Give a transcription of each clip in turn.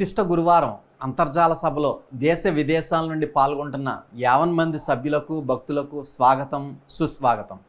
విశిష్ట గురువారం అంతర్జాల సభలో దేశ విదేశాల నుండి పాల్గొంటున్న 50 మంది సభ్యులకు భక్తులకు స్వాగతం సుస్వాగతం.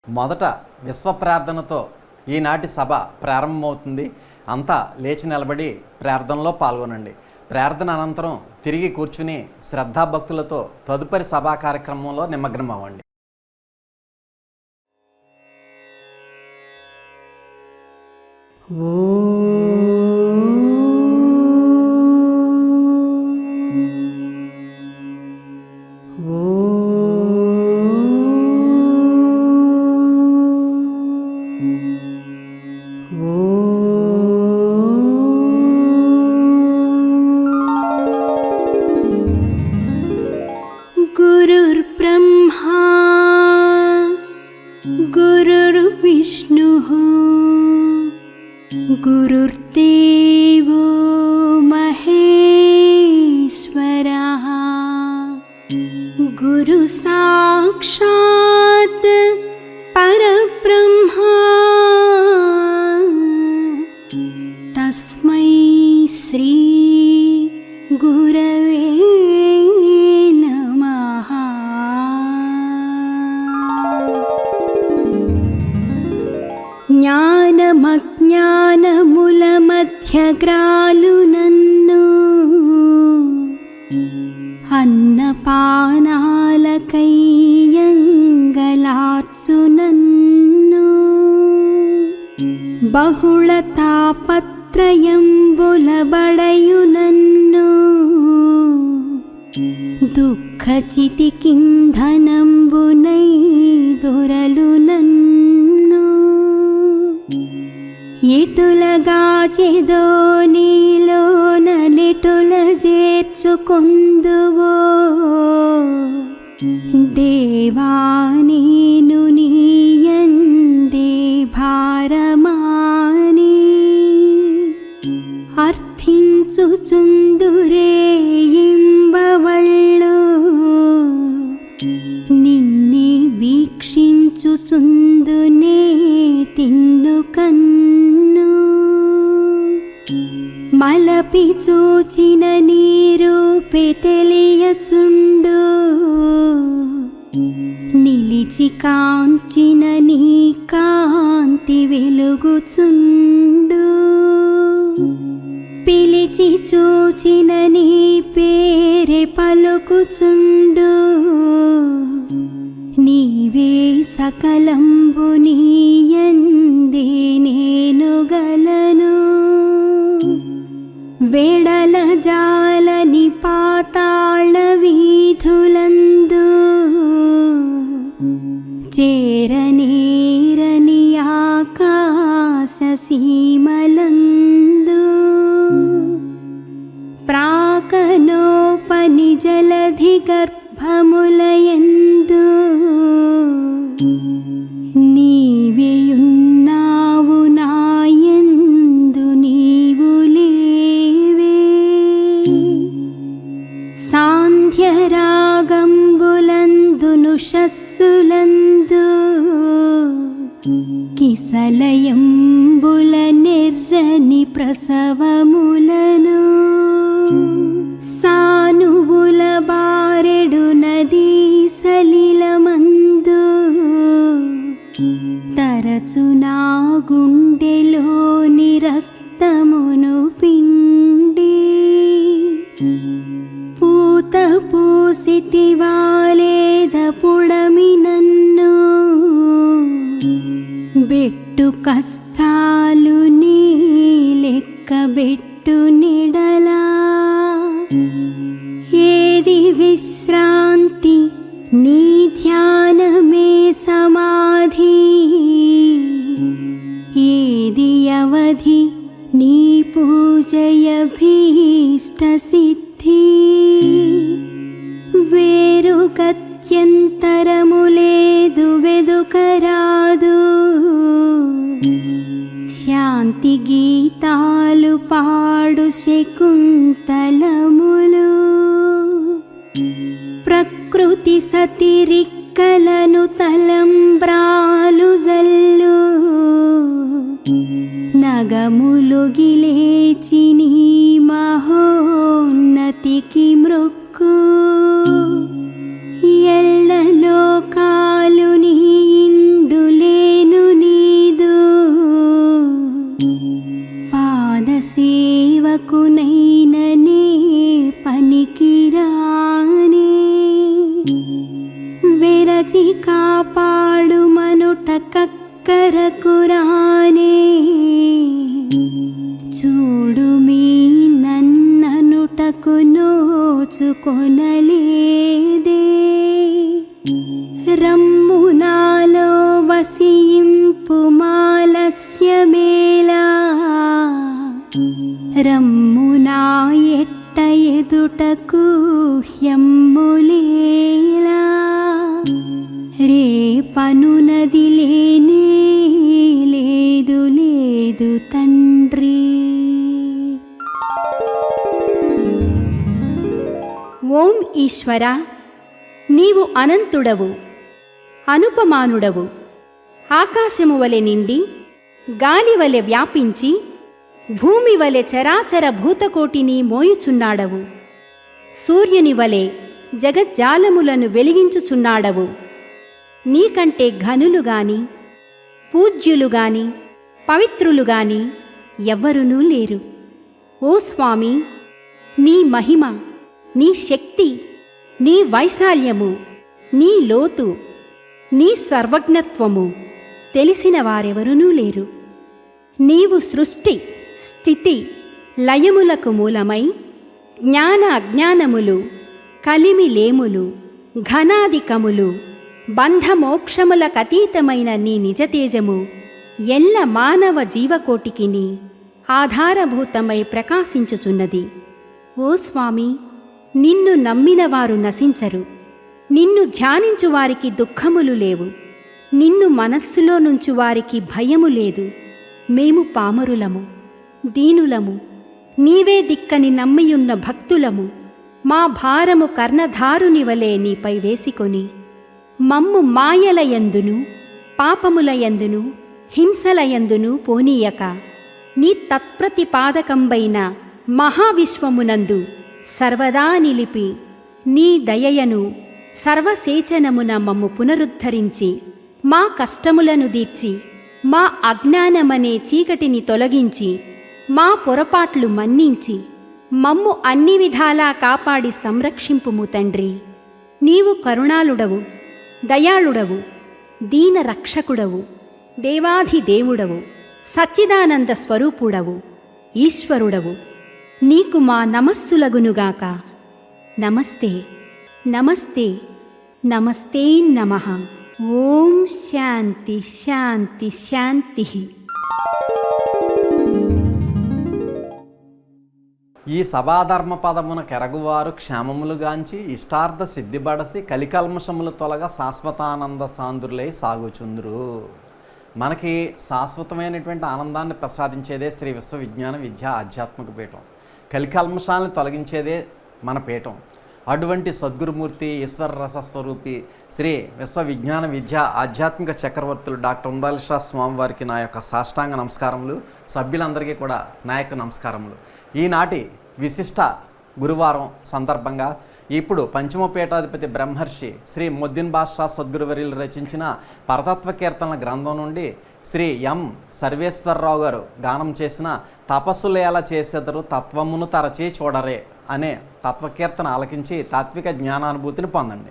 మొదట విశ్వ ప్రార్థనతో ఈనాటి సభ ప్రారంభమవుతుంది. అంతా లేచి నిలబడి ప్రార్థనలో పాల్గొనండి. ప్రార్థన అనంతరం తిరిగి కూర్చుని శ్రద్ధాభక్తులతో తదుపరి సభా కార్యక్రమంలో నిమగ్నం అవ్వండి. गुरुर्ब्रह्मा गुरुर्विष्णुः गुरुर्देवो महेश्वरः गुरु साक्षात् परब्रह्मा तस्मै श्री गुरवे జ్ఞానమజ్ఞానములమధ్యగ్రాలు నన్ను అన్నపానాలకైయంగలార్చు నన్ను బహుళ తాపత్రయంబులబడయు నన్ను దుఃఖచితికింధనంబునై దొరలు నన్ను ఎటులగాచెదో నీలోన నెటుల చేర్చుకొందువో దేవా నేను నీయందే భారమాని అర్థించుచుందురే ఇంబవళ్ళు నిన్నే వీక్షించుచుందునే తిన్ను కన్ను మలపి చూచిన నీరూపే తెలియచుండు నిలిచి కాంచిన నీ కాంతి వెలుగుచుండు పిలిచి చూచిన నీ పేరే పలుకుచుండు నీవే సకలంబు నీయందే నేను గలను వెడల జాలని పాతాళ వీధులందు దశరథి గర్భములయందు నీవేయున్నావు నాయందు నీవు లేవే. సాంధ్యరాగంబులందు నుషస్సులందు కిసలయంబుల నెర్రని ప్రసవములను సానువుల బారెడు నదీ సలిలమందు తరచు నా గుండెలోని రక్తమును పిండి పూత పూసితివాలేద పుడమి నన్ను బెట్టు కష్టాలు నీ లెక్క బెట్టు నిడలా ఏది విశ్రాంతి నీ ధ్యానమే సమాధి ఏది అవధి నీ పూజయభీష్ట సిద్ధి వేరు గత్యంతరము లేదు వెదుకరాదు శాంతి గీతాలు పాడు శకుంతలములు ప్రకృతి సతిరిక్కలను తలంబ్రాలు జల్లు నగములు గిలేచి నీ మహోన్నతికి మృక్కు ఎల్లలోకాలు నీ ఇండులేను నీదు పాదసేవకునైననే పనికిరానే వెరచి కాపాడు మనుట కక్కరకురానే చూడు మీ నన్ననుటకు నోచుకొనలేదే రమ్ము నాలో వసింపు మాలస్యమేలా రమ్ము నా ఎట్ట ఎదుటకు హ్యమ్ములేలా రే పనునది లేనే లేదు లేదు తండ్రి. ఓం ఈశ్వర, నీవు అనంతుడవు, అనుపమానుడవు. ఆకాశము వలె నిండి గాలి వలె వ్యాపించి భూమి వలె చరాచర భూతకోటిని మోయుచున్నాడవు. సూర్యుని వలె జగజ్జాలములను వెలిగించుచున్నాడవు. నీకంటే ఘనులు గాని పూజ్యులు గాని పవిత్రులు గాని ఎవ్వరునూ లేరు. ఓ స్వామి, నీ మహిమ, నీ శక్తి, నీ వైశాల్యము, నీ లోతు, నీ సర్వజ్ఞత్వము తెలిసిన వారెవరునూ లేరు. నీవు సృష్టి స్థితి లయములకు మూలమై జ్ఞాన అజ్ఞానములు కలిమిలేములు ఘనాధికములు బంధమోక్షములకతీతమైన నీ నిజతేజము ఎల్ల మానవ జీవకోటికిని ఆధారభూతమై ప్రకాశించుచున్నది. ఓ స్వామి, నిన్ను నమ్మినవారు నశించరు. నిన్ను ధ్యానించువారికి దుఃఖములు లేవు. నిన్ను మనస్సులో నుంచి వారికి భయము లేదు. మేము పామరులము, దీనులము, నీవే దిక్కని నమ్మియున్న భక్తులము. మా భారము కర్ణధారుని వలె నీపై వేసికొని మమ్ము మాయలయందును పాపములయందును హింసలయందును పోనీయక నీ తత్ప్రతిపాదకంబైన మహావిశ్వమునందు సర్వదా నిలిపి నీ దయయను సర్వసేచనమున మమ్ము పునరుద్ధరించి మా కష్టములను దీర్చి మా అజ్ఞానమనే చీకటిని తొలగించి మా పొరపాట్లు మన్నించి మమ్ము అన్ని విధాలా కాపాడి సంరక్షింపుము తండ్రి. నీవు కరుణాళుడవు, దయాళుడవు, దీన రక్షకుడవు, దేవాధిదేవుడవు, సచ్చిదానంద స్వరూపుడవు, ఈశ్వరుడవు. నీకు మా నమస్సులగునుగాక. నమస్తే నమస్తే నమస్తే నమః. ఓం శాంతి శాంతి శాంతి. ఈ సభాధర్మ పదమున కెరగువారు క్షేమములుగాంచి ఇష్టార్థ సిద్ధిబడసి కలికల్మషములు తొలగ శాశ్వతానంద సాంద్రులై సాగుచుందురు. మనకి శాశ్వతమైనటువంటి ఆనందాన్ని ప్రసాదించేదే శ్రీ విశ్వవిజ్ఞాన విద్యా ఆధ్యాత్మిక పీఠం. కలికల్మషాలను తొలగించేదే మన పీఠం. అటువంటి సద్గురుమూర్తి ఈశ్వర రసస్వరూపి శ్రీ విశ్వవిజ్ఞాన విద్యా ఆధ్యాత్మిక చక్రవర్తులు డాక్టర్ ఉండాలి షా స్వామి వారికి నా యొక్క సాష్టాంగ నమస్కారములు. సభ్యులందరికీ కూడా నా యొక్క నమస్కారములు. ఈనాటి విశిష్ట గురువారం సందర్భంగా ఇప్పుడు పంచమపీఠాధిపతి బ్రహ్మర్షి శ్రీ ముద్దీన్ బాద్షా సద్గురువర్యులు రచించిన పరతత్వ కీర్తనల గ్రంథం నుండి శ్రీ ఎం సర్వేశ్వరరావు గారు గానం చేసిన తపస్సులు ఎలా చేసేదరు తత్వమును తరచి చూడరే అనే తత్వకీర్తన ఆలకించి తాత్విక జ్ఞానానుభూతిని పొందండి.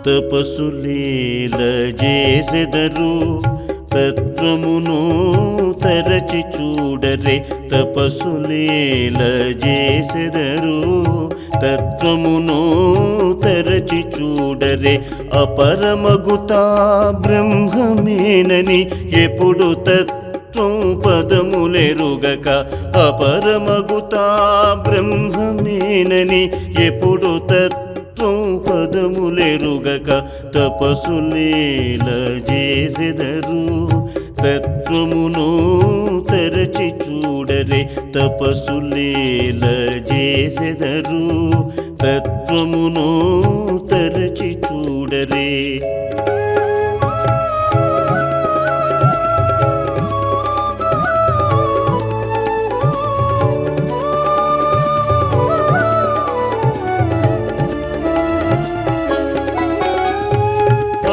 తపస్సులీల చేసెదరు తత్వమును తరచి చూడరే. తపస్సులీల చేసెదరు తత్వమును తరచి చూడరే. అపరమగుతా బ్రహ్మమేనని ఎప్పుడు తత్వం పదములెరుగక. అపరమగుతా బ్రహ్మమేనని ఎప్పుడు పదములెరుగక. తపస్సులీల చేసెదరు తత్వమును తరచి చూడరే. తపస్సులీల చేసెదరు తత్వమును తరచి చూడరే.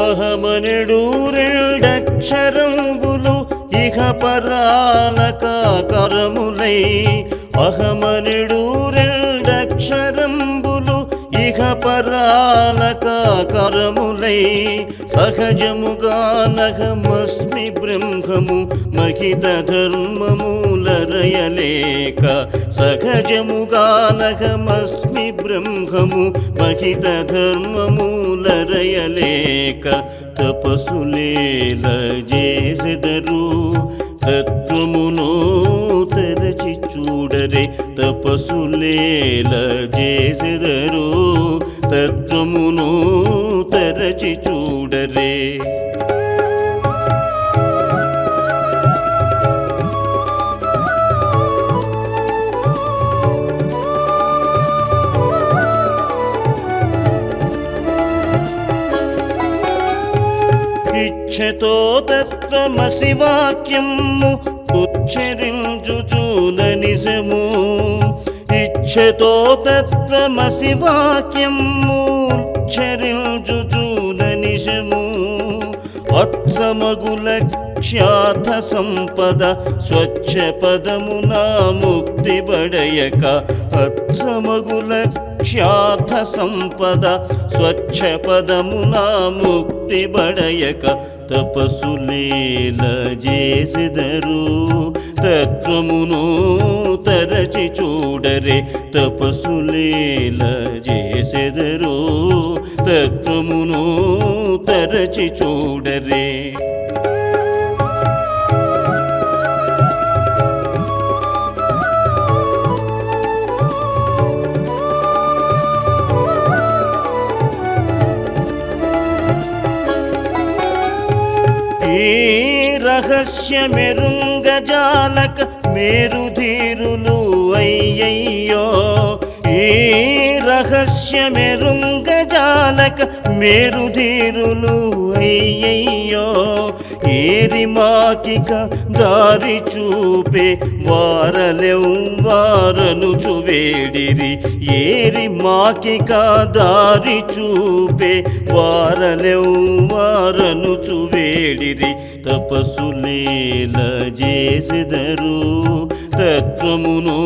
అహమనుడు రెండక్షరంబులు ఇహ పరాలకాకరములై. అహమనుడు రెండక్షరంబులు ఇహ పరాలకాకరములై. సహజముగా నహమస్మి బ్రహ్మము మహిత ధర్మములరయలేక. సహజముగా నహమస్మి బ్రహ్మము మహిత ధర్మములరయలేక. తపస్సులీల చేసెదరు తత్వమును తరచి చూడరే. తపస్సులీల చేసెదరు తత్వమును తరచి చూడరే. ఇచ్ఛతో తత్వమసి వాక్యము ఉచ్చరించుచూల నిజము. ఇచ్ఛతో తత్వమసి వాక్యము ఉచ్చరించుచూల నిజము. అత్సమగు లక్ష్యార్థ సంపద స్వచ్ఛ పదమునా ముక్తి బడయక. అత్సమగు లక్ష్యార్థ సంపద స్వచ్ఛ పదమునా ముక్తి బడయక. తపస్సులీల చేసెదరు తత్వమును తరచి చూడరే. తపస్సులీల చేసెదరు తత్వమును తరచి చూడరే. ఈ రహస్యమెరుంగజాలక మేరుధీరులు అయ్యయ్యో. ఈ రహస్యమెరుంగజాలక మేరుధీరులు అయ్యయ్యో. ఏరి మాకిక దారి చూపే వారలెవ్వారను చువేడిరి. ఏరి మాకిక దారి చూపే వారలెవ్వారను వారనుచు వేడిరి తపస్సులేల చేసెదరు తత్వమును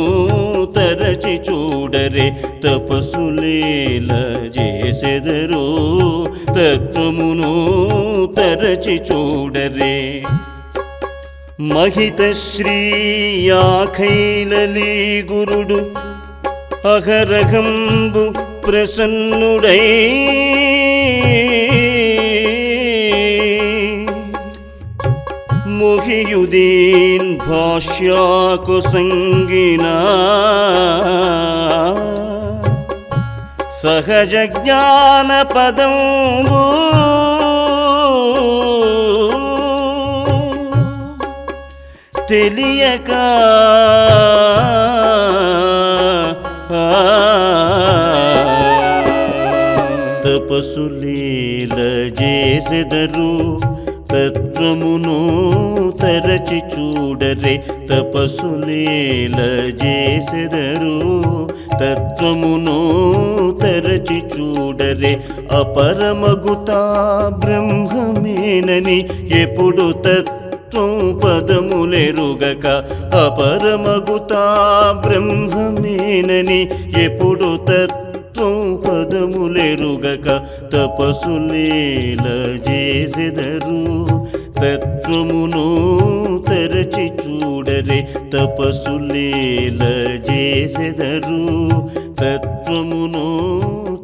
తరచి చూడరే తపస్సులేల చేసెదరు తత్వమును తరచి చూడరే మహిత శ్రీ ఆఖైలలి గురుడు అహరఘంబు ప్రసన్నుడై ముహియుదీన్ భాష్యాకు సంగినా సహజ జ్ఞాన పదంబు తెలియక తపస్సులీల చేసెదరు తత్వమును తరచి చూడరే తపస్సులీల చేసెదరు తత్వమును తరచి చూడరే అపరమగుతా బ్రహ్మమేనని ఎప్పుడు తత్వం పదములెరుగక అపరమగుతా బ్రహ్మమేనని ఎప్పుడు తత్వం పదములెరుగక తపస్సులేల చేసెదరు తత్వమును తరచి చూడరే తపస్సులేల చేసెదరు తత్వమును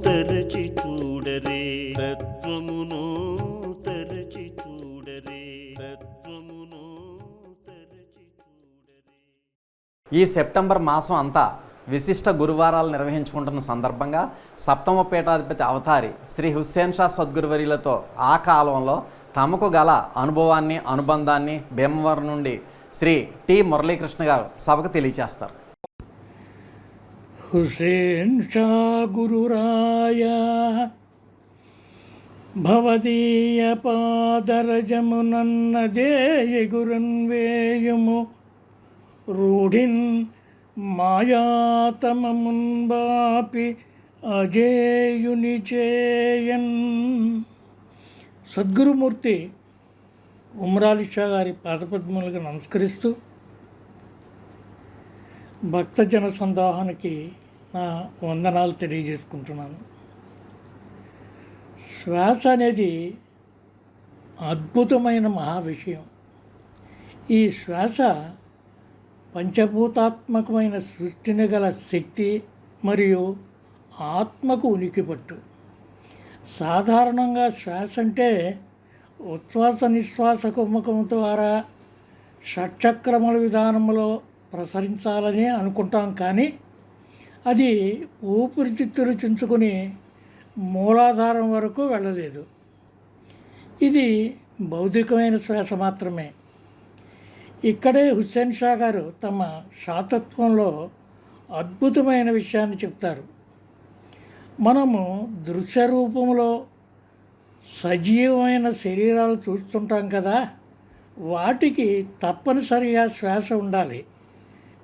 తరచి చూడరే తత్వమును తరచి చూడరే తత్వమును తరచి చూడరే. ఈ సెప్టెంబర్ మాసం అంతా విశిష్ట గురువారాలు నిర్వహించుకుంటున్న సందర్భంగా సప్తమ పీఠాధిపతి అవతారి శ్రీ హుస్సేన్ షా సద్గురువర్యులతో ఆ కాలంలో తమకు గల అనుభవాన్ని అనుబంధాన్ని భీమవరం నుండి శ్రీ టి మురళీకృష్ణ గారు సభకు తెలియచేస్తారు. హుసేన్ షా గురురాయ భవదీయ పాదరజమునన్నదేయ గురన్వేయము రూఢిన్ మాయాతమమున్బాపి అజేయుని చేయన్. సద్గురుమూర్తి ఉమ్రాలి షా గారి పాదపద్మములకు నమస్కరిస్తూ భక్తజన సందోహానికి నా వందనాలు తెలియజేసుకుంటున్నాను. శ్వాస అనేది అద్భుతమైన మహా విషయం. ఈ శ్వాస పంచభూతాత్మకమైన సృష్టిని గల శక్తి మరియు ఆత్మకు ఉనికిపట్టు. సాధారణంగా శ్వాస అంటే ఉచ్ఛ్వాస నిశ్వాస కుంభకం ద్వారా షట్చక్రముల విధానంలో ప్రసరించాలని అనుకుంటాం, కానీ అది ఊపిరితిత్తులు చించుకొని మూలాధారం వరకు వెళ్ళలేదు. ఇది భౌతికమైన శ్వాస మాత్రమే. ఇక్కడే హుస్సేన్ షా గారు తమ శాతత్వంలో అద్భుతమైన విషయాన్ని చెప్తారు. మనము దృశ్య రూపంలో సజీవమైన శరీరాలు చూస్తుంటాం కదా, వాటికి తప్పనిసరిగా శ్వాస ఉండాలి.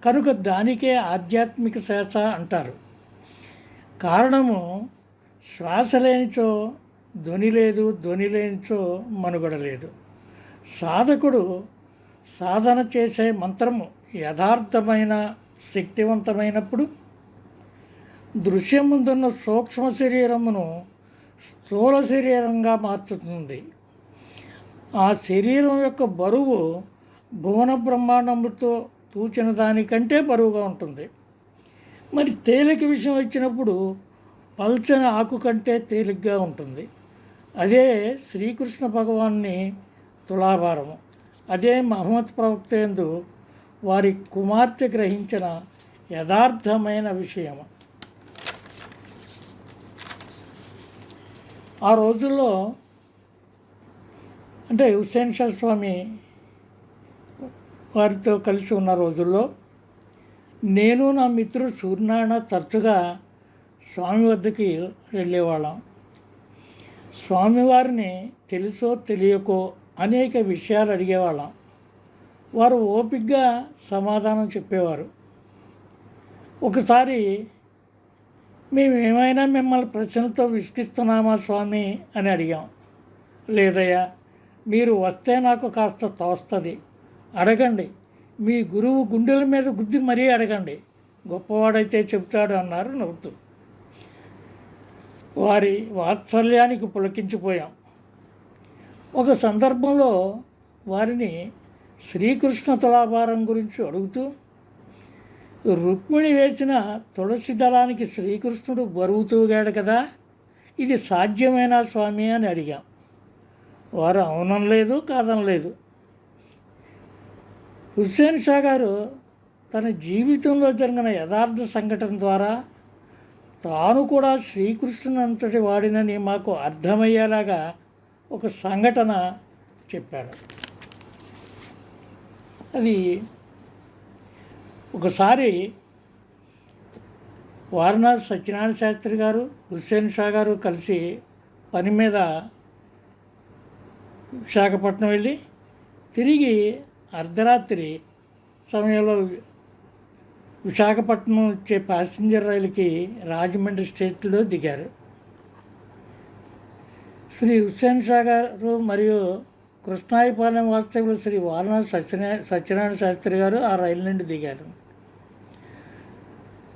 కనుక దానికే ఆధ్యాత్మిక శ్వాస అంటారు. కారణము శ్వాస లేనిచో ధ్వని లేదు, ధ్వని లేనిచో మనుగడ లేదు. సాధకుడు సాధన చేసే మంత్రము యథార్థమైన శక్తివంతమైనప్పుడు దృశ్యం ముందున్న సూక్ష్మ శరీరమును స్థూల శరీరంగా మార్చుతుంది. ఆ శరీరం యొక్క బరువు భువన బ్రహ్మాండముతో తూచిన దానికంటే బరువుగా ఉంటుంది. మరి తేలిక విషయం వచ్చినప్పుడు పల్చని ఆకు కంటే తేలిగ్గా ఉంటుంది. అదే శ్రీకృష్ణ భగవాన్ని తులాభారము. అదే మహమ్మద్ ప్రవక్త యందు వారి కుమార్తె గ్రహించిన యథార్థమైన విషయము. ఆ రోజుల్లో అంటే హుస్సేన్ షా స్వామి వారితో కలిసి ఉన్న రోజుల్లో నేను నా మిత్రుడు సూర్యనారాయణ తరచుగా స్వామి వద్దకి వెళ్ళేవాళ్ళం. స్వామివారిని తెలుసో తెలియకో అనేక విషయాలు అడిగేవాళ్ళం. వారు ఓపికగా సమాధానం చెప్పేవారు. ఒకసారి మేము ఏమైనా మిమ్మల్ని ప్రశ్నలతో విసిగిస్తున్నామా స్వామి అని అడిగాం. లేదయ్యా, మీరు వస్తే నాకు కాస్త తోస్తుంది, అడగండి, మీ గురువు గుండెల మీద గుద్ది మరీ అడగండి, గొప్పవాడైతే చెప్తాడు అన్నారు నవ్వుతూ. వారి వాత్సల్యానికి పులకించిపోయాం. ఒక సందర్భంలో వారిని శ్రీకృష్ణ తులాభారం గురించి అడుగుతూ, రుక్మిణి వేసిన తులసి దళానికి శ్రీకృష్ణుడు బరువు తూగాడు కదా, ఇది సాధ్యమేనా స్వామి అని అడిగాం. వారు అవునలేదు కాదనలేదు. హుస్సేన్ షా గారు తన జీవితంలో జరిగిన యథార్థ సంఘటన ద్వారా తాను కూడా శ్రీకృష్ణుని అంతటి వాడినని మాకు అర్థమయ్యేలాగా ఒక సంఘటన చెప్పారు. అది ఒకసారి వారణాసి సత్యనారాయణ శాస్త్రి గారు, హుస్సేన్ షా గారు కలిసి పని మీద విశాఖపట్నం వెళ్ళి తిరిగి అర్ధరాత్రి సమయంలో విశాఖపట్నం వచ్చే ప్యాసింజర్ రైలుకి రాజమండ్రి స్టేషన్లో దిగారు. శ్రీ హుస్సేన్ షా గారు మరియు కృష్ణాయిపాలెం వాస్తవ్యులు శ్రీ వారణాసి సత్యనారాయణ శాస్త్రి గారు ఆ రైలు నుండి దిగారు.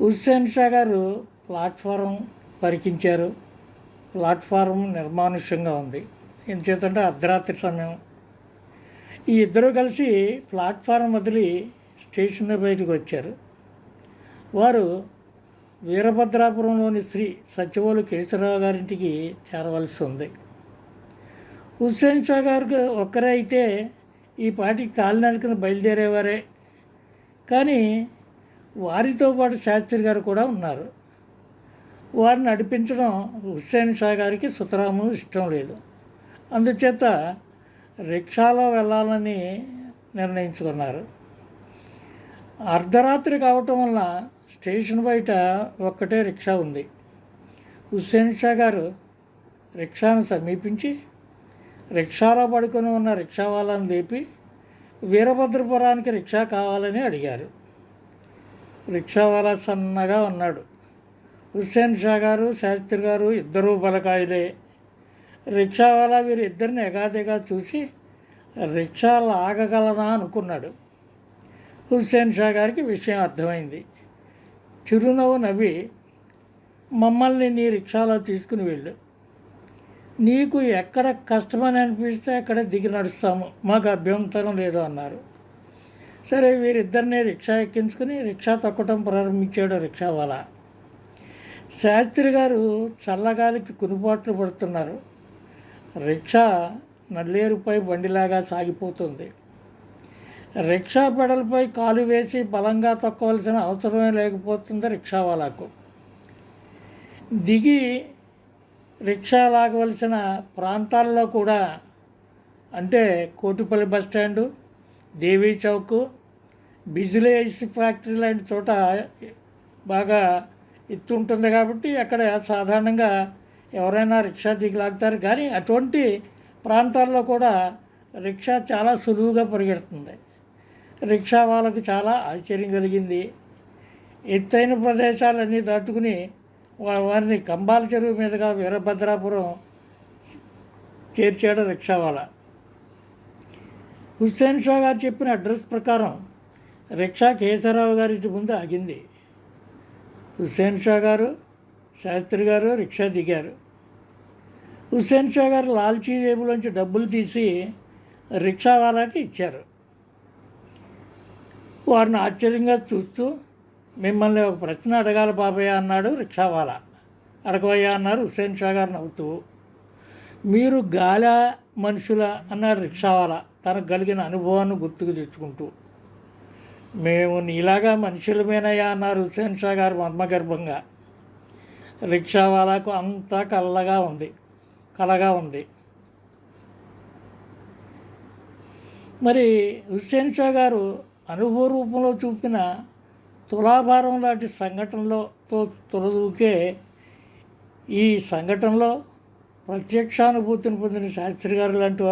హుస్సేన్ షా గారు ప్లాట్ఫారం పరికించారు. ప్లాట్ఫారం నిర్మానుష్యంగా ఉంది. ఎందుచేతంటే అర్ధరాత్రి సమయం. ఈ ఇద్దరు కలిసి ప్లాట్ఫారం వదిలి స్టేషన్ బయటకు వచ్చారు. వారు వీరభద్రాపురంలోని శ్రీ సత్యవోలు కేశవరావు గారింటికి చేరవలసి ఉంది. హుస్సేన్ షా గారు ఒక్కరే అయితే ఈ పాటికి కాలినడకన బయలుదేరేవారే. కానీ వారితో పాటు శాస్త్రి గారు కూడా ఉన్నారు. వారిని నడిపించడం హుస్సేన్ షా గారికి సుతరాము ఇష్టం లేదు. అందుచేత రిక్షాలో వెళ్ళాలని నిర్ణయించుకున్నారు. అర్ధరాత్రి కావటం వల్ల స్టేషన్ బయట ఒక్కటే రిక్షా ఉంది. హుస్సేన్ షా గారు రిక్షాను సమీపించి రిక్షాలో పడుకొని ఉన్న రిక్షా వాళ్ళని లేపి వీరభద్రపురానికి రిక్షా కావాలని అడిగారు. రిక్షా వాళ్ళ సన్నగా ఉన్నాడు. హుస్సేన్ షా గారు శాస్త్రి గారు ఇద్దరూ బలకాయలే. రిక్షా వాళ్ళ వీరిద్దరిని ఎగాదిగా చూసి రిక్షా లాగగలనా అనుకున్నాడు. హుస్సేన్ షా గారికి విషయం అర్థమైంది. చిరునవ్వు నవ్వి, మమ్మల్ని నీ రిక్షాలో తీసుకుని వెళ్ళు, నీకు ఎక్కడ కష్టమని అనిపిస్తే అక్కడ దిగి నడుస్తాము, మాకు అభ్యంతరం లేదు అన్నారు. సరే, వీరిద్దరిని రిక్షా ఎక్కించుకుని రిక్షా తొక్కటం ప్రారంభించాడు రిక్షా వాళ్ళ. శాస్త్రి గారు చల్లగాలికి కునుపాట్లు పడుతున్నారు. రిక్షా నల్లేరుపై బండిలాగా సాగిపోతుంది. రిక్షా పెడల్పై కాలు వేసి బలంగా తొక్కవలసిన అవసరమే లేకపోతుంది రిక్షా వాళ్ళకు. దిగి రిక్షా లాగవలసిన ప్రాంతాల్లో కూడా, అంటే కోటిపల్లి బస్టాండు, దేవీ చౌక్, బిజిలీ ఐస్ ఫ్యాక్టరీ లాంటి చోట బాగా ఎత్తు ఉంటుంది కాబట్టి అక్కడ సాధారణంగా ఎవరైనా రిక్షా దిగిలాగుతారు. కానీ అటువంటి ప్రాంతాల్లో కూడా రిక్షా చాలా సులువుగా పరిగెడుతుంది. రిక్షా వాళ్ళకు చాలా ఆశ్చర్యం కలిగింది. ఎత్తైన ప్రదేశాలన్నీ దాటుకుని వారిని కంబాల చెరువు మీదుగా వీరభద్రాపురం చేర్చాడు రిక్షా వాళ్ళ. హుస్సేన్ షా గారు చెప్పిన అడ్రస్ ప్రకారం రిక్షా కేశవరావు గారింటి ముందు ఆగింది. హుస్సేన్ షా గారు శాస్త్రి గారు రిక్షా దిగారు. హుస్సేన్ షా గారు లాల్చీ జేబులోంచి డబ్బులు తీసి రిక్షా వాళ్ళకి ఇచ్చారు. వారిని ఆశ్చర్యంగా చూస్తూ, మిమ్మల్ని ఒక ప్రశ్న అడగాలి బాబయ్య అన్నాడు రిక్షా వాళ్ళ. అడగవయ్యా అన్నారు హుస్సేన్ షా గారు నవ్వుతూ. మీరు గాలా మనుషులా అన్నాడు రిక్షా వాళ్ళ తనకు కలిగిన అనుభవాన్ని గుర్తుకు తెచ్చుకుంటూ. మేము నీలాగా మనుషులమేనయ్యా అన్నారు హుస్సేన్ షా గారు మర్మగర్భంగా. రిక్షా వాళ్ళకు అంతా కలగా ఉంది. మరి హుస్సేన్ షా గారు అనుభవ రూపంలో చూపిన తులాభారం లాంటి సంఘటనలతో తొలదూకే ఈ సంఘటనలో ప్రత్యక్షానుభూతిని పొందిన శాస్త్రి గారు లాంటి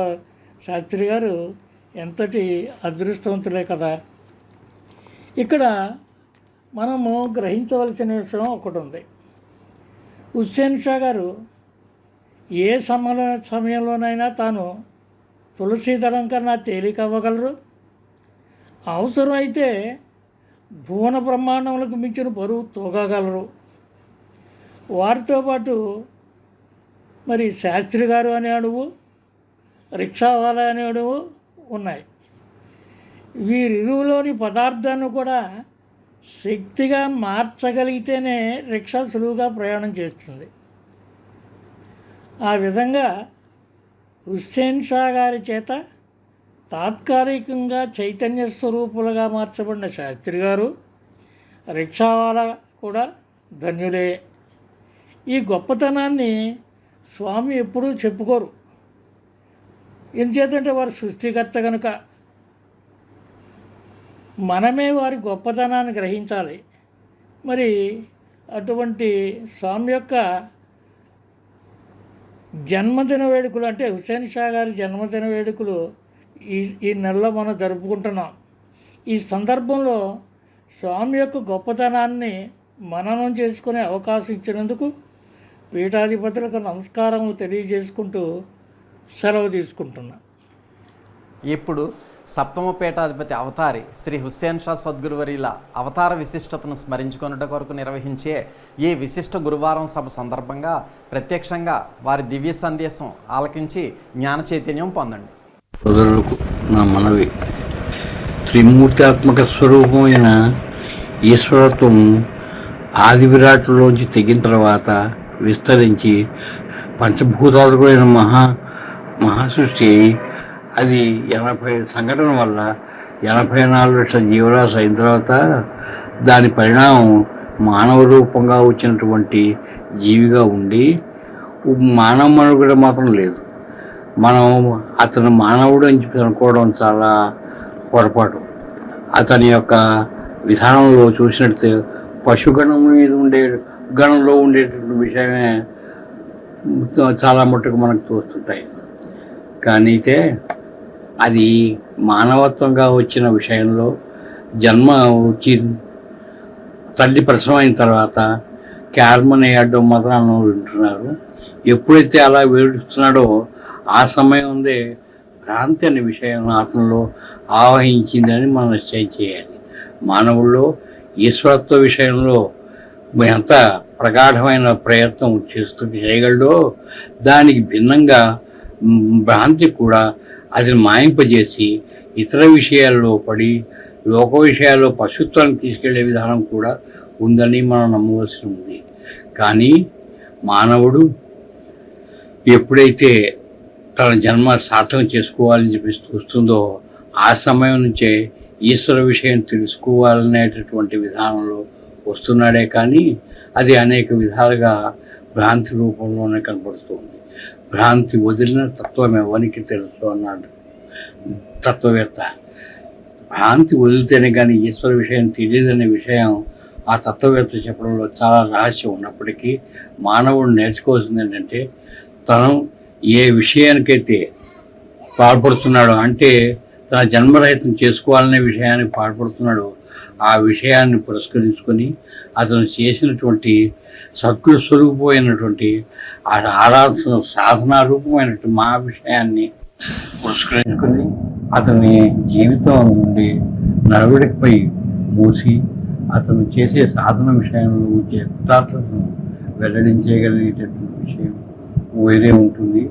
శాస్త్రి గారు ఎంతటి అదృష్టవంతులే కదా. ఇక్కడ మనము గ్రహించవలసిన విషయం ఒకటి ఉంది. హుస్సేన్ షా గారు ఏ సమయంలోనైనా తాను తులసీదళం కన్నా తేలికవ్వగలరు. అవసరమైతే భువన బ్రహ్మాండములకు మించిన బరువు తూగగలరు. వారితో పాటు మరి శాస్త్రి గారు అనే అణువు, రిక్షావాలా అనే అణువు ఉన్నాయి. వీరిరువులోని పదార్థాన్ని కూడా శక్తిగా మార్చగలిగితేనే రిక్షా సులువుగా ప్రయాణం చేస్తుంది. ఆ విధంగా హుస్సేన్ షా గారి చేత తాత్కాలికంగా చైతన్య స్వరూపులుగా మార్చబడిన శాస్త్రి గారు, రిక్షావాలా కూడా ధన్యులే. ఈ గొప్పతనాన్ని స్వామి ఎప్పుడూ చెప్పుకోరు. ఎందుచేతంటే వారు సృష్టికర్త కనుక మనమే వారి గొప్పతనాన్ని గ్రహించాలి. మరి అటువంటి స్వామి యొక్క జన్మదిన వేడుకలు, అంటే హుస్సేన్ షా గారి జన్మదిన వేడుకలు ఈ నెలలో మనం జరుపుకుంటున్నాం. ఈ సందర్భంలో స్వామి యొక్క గొప్పతనాన్ని మననం చేసుకునే అవకాశం ఇచ్చినందుకు పీఠాధిపతులకు నమస్కారములు తెలియజేసుకుంటూ సెలవు తీసుకుంటున్నా. ఇప్పుడు సప్తమ పీఠాధిపతి అవతారి శ్రీ హుస్సేన్ షా సద్గురువర్యుల అవతార విశిష్టతను స్మరించుకొనుట కొరకు నిర్వహించే ఈ విశిష్ట గురువారం సభ సందర్భంగా ప్రత్యక్షంగా వారి దివ్య సందేశం ఆలకించి జ్ఞాన చైతన్యం పొందండి. సోదరులకు నా మనవి, త్రిమూర్తాత్మక స్వరూపమైన ఈశ్వరత్వం ఆది విరాట్లోంచి తెగిన తర్వాత విస్తరించి పంచభూతాత్మకమైన మహాసృష్టి. అది 80 సంఘటన వల్ల 84 లక్షల జీవరాశి అయిన తర్వాత దాని పరిణామం మానవ రూపంగా వచ్చినటువంటి జీవిగా ఉండి మానవ మనుగడ మాత్రం లేదు. మనం అతను మానవుడు అని చెప్పి అనుకోవడం చాలా పొరపాటు. అతని యొక్క విధానంలో చూసినట్టు పశుగణం మీద గణంలో ఉండేటువంటి విషయమే చాలా మట్టుకు మనకు తోస్తుంటాయి. కానీ అయితే అది మానవత్వంగా వచ్చిన విషయంలో జన్మ వచ్చి తల్లి ప్రసవం అయిన తర్వాత క్యాల్మని అడ్డం మాత్రం వింటున్నారు. ఎప్పుడైతే అలా వేడుస్తున్నాడో ఆ సమయం ఉందే భ్రాంతి అనే విషయం అతనిలో ఆవహించిందని మనం నిశ్చయం చేయాలి. మానవుల్లో ఈశ్వరత్వ విషయంలో ఎంత ప్రగాఢమైన ప్రయత్నం చేయగలడో దానికి భిన్నంగా భ్రాంతి కూడా అది మాయింపజేసి ఇతర విషయాల్లో పడి లోక విషయాల్లో పశుత్వాన్ని తీసుకెళ్లే విధానం కూడా ఉందని మనం నమ్మవలసి ఉంది. కానీ మానవుడు ఎప్పుడైతే తన జన్మ సార్థకం చేసుకోవాలని చెప్పి చూస్తుందో ఆ సమయం నుంచే ఈశ్వర విషయం తెలుసుకోవాలనేటటువంటి విధానంలో వస్తున్నాడే. కానీ అది అనేక విధాలుగా భ్రాంతి రూపంలోనే కనపడుతుంది. భ్రాంతి వదిలిన తత్వం ఎవరికి తెలుసు అన్నాడు తత్వవేత్త. భ్రాంతి వదిలితేనే కానీ ఈశ్వర విషయం తెలియదనే విషయం ఆ తత్వవేత్త చెప్పడంలో చాలా రహస్యం ఉన్నప్పటికీ మానవుడు నేర్చుకోవాల్సింది ఏంటంటే తను ఏ విషయానికైతే పాల్పడుతున్నాడో, అంటే తన జన్మరహితం చేసుకోవాలనే విషయానికి పాల్పడుతున్నాడో ఆ విషయాన్ని పురస్కరించుకొని అతను చేసినటువంటి సద్గురు స్వరూపమైనటువంటి ఆరాధన సాధనా రూపమైనటువంటి మా విషయాన్ని పురస్కరించుకొని అతని జీవితం నుండి నడవడికపై మూసి అతను చేసే సాధన విషయంలో వచ్చే కృతార్థతను వెల్లడించగలిగేటటువంటి విషయం వేరే ఉంటుంది.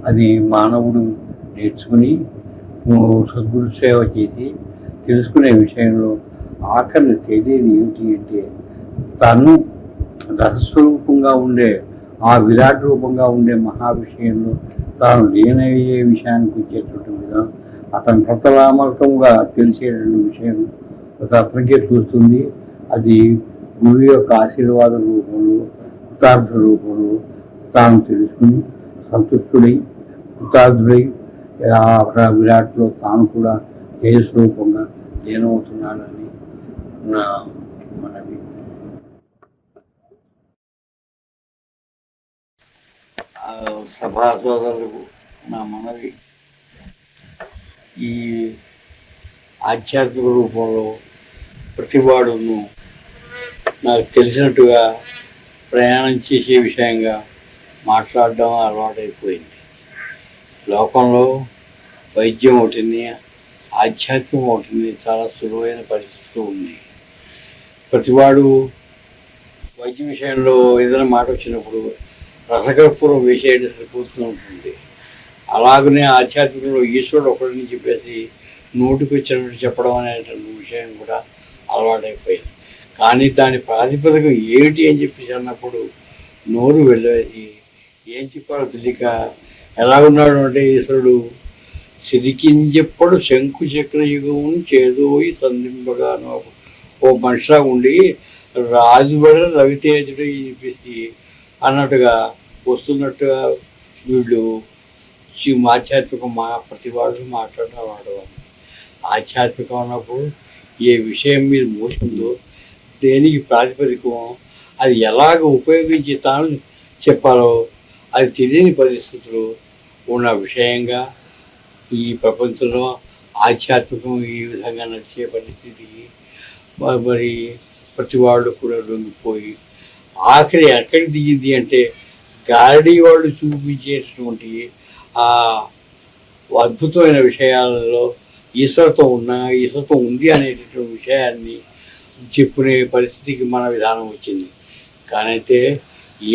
అది మానవుడు నేర్చుకుని సద్గురు సేవ చేసి తెలుసుకునే విషయంలో ఆఖరిని తెలియని ఏమిటి అంటే తను రసస్వరూపంగా ఉండే ఆ విరాట్ రూపంగా ఉండే మహా విషయంలో తాను లేనయ్యే విషయానికి వచ్చేటువంటి విధానం అతను ప్రతలామకంగా తెలిసేటువంటి విషయం అతనికే చూస్తుంది. అది గురువు యొక్క ఆశీర్వాద రూపంలో కృతార్థ రూపంలో తాను తెలుసుకుని సంతుష్టుడై కృతార్థుడై ఆ విరాట్లో తాను కూడా తేజస్వరూపంగా లీనమవుతున్నాడని నా మనవి. సభా సోదరులకు నా మనవి, ఈ ఆధ్యాత్మిక రూపంలో ప్రతివాడును నాకు తెలిసినట్టుగా ప్రయాణం చేసే విషయంగా మాట్లాడడం అలవాటైపోయింది. లోకంలో వైద్యం ఒకటిని, ఆధ్యాత్మికం ఒకటిని చాలా సులువైన పరిస్థితులు ఉన్నాయి. ప్రతివాడు వైద్య విషయంలో ఏదైనా మాట వచ్చినప్పుడు రసకర్పూరం వేసేయడం సరిపోతూ ఉంటుంది. అలాగనే ఆధ్యాత్మికంలో ఈశ్వరుడు ఒకరిని చెప్పేసి నోటికి వచ్చినట్టు చెప్పడం అనేటువంటి విషయం కూడా అలవాటైపోయింది. కానీ దాని ప్రాతిపదికం ఏమిటి అని చెప్పేసి అన్నప్పుడు నోరు వెళ్ళవేసి ఏం చెప్పాలో తెలియక ఎలాగున్నాడు అంటే ఈశ్వరుడు సిరికించెప్పుడు శంకు చక్ర యుగం చేదోయి సంధింపగా ఓ మనిషిలా ఉండి రాజుబడ రవితేజుడు చెప్పేసి అన్నట్టుగా వస్తున్నట్టుగా వీళ్ళు ఆధ్యాత్మికం ప్రతి వాళ్ళు మాట్లాడడం వాడేవాళ్ళు. ఆధ్యాత్మికం అన్నప్పుడు ఏ విషయం మీద మోసిందో దేనికి ప్రాతిపదికమో అది ఎలాగ ఉపయోగించి తాను చెప్పాలో అది తెలియని పరిస్థితులు ఉన్న విషయంగా ఈ ప్రపంచంలో ఆధ్యాత్మికం ఈ విధంగా నడిచే పరిస్థితికి మరి ప్రతి వాళ్ళు కూడా లొంగిపోయి ఆఖరి ఎక్కడికి దిగింది అంటే గారడీ వాళ్ళు చూపించేటటువంటి ఆ అద్భుతమైన విషయాలలో ఈశ్వరత్వం ఉంది అనేటటువంటి విషయాన్ని చెప్పుకునే పరిస్థితికి మన విధానం వచ్చింది. కానైతే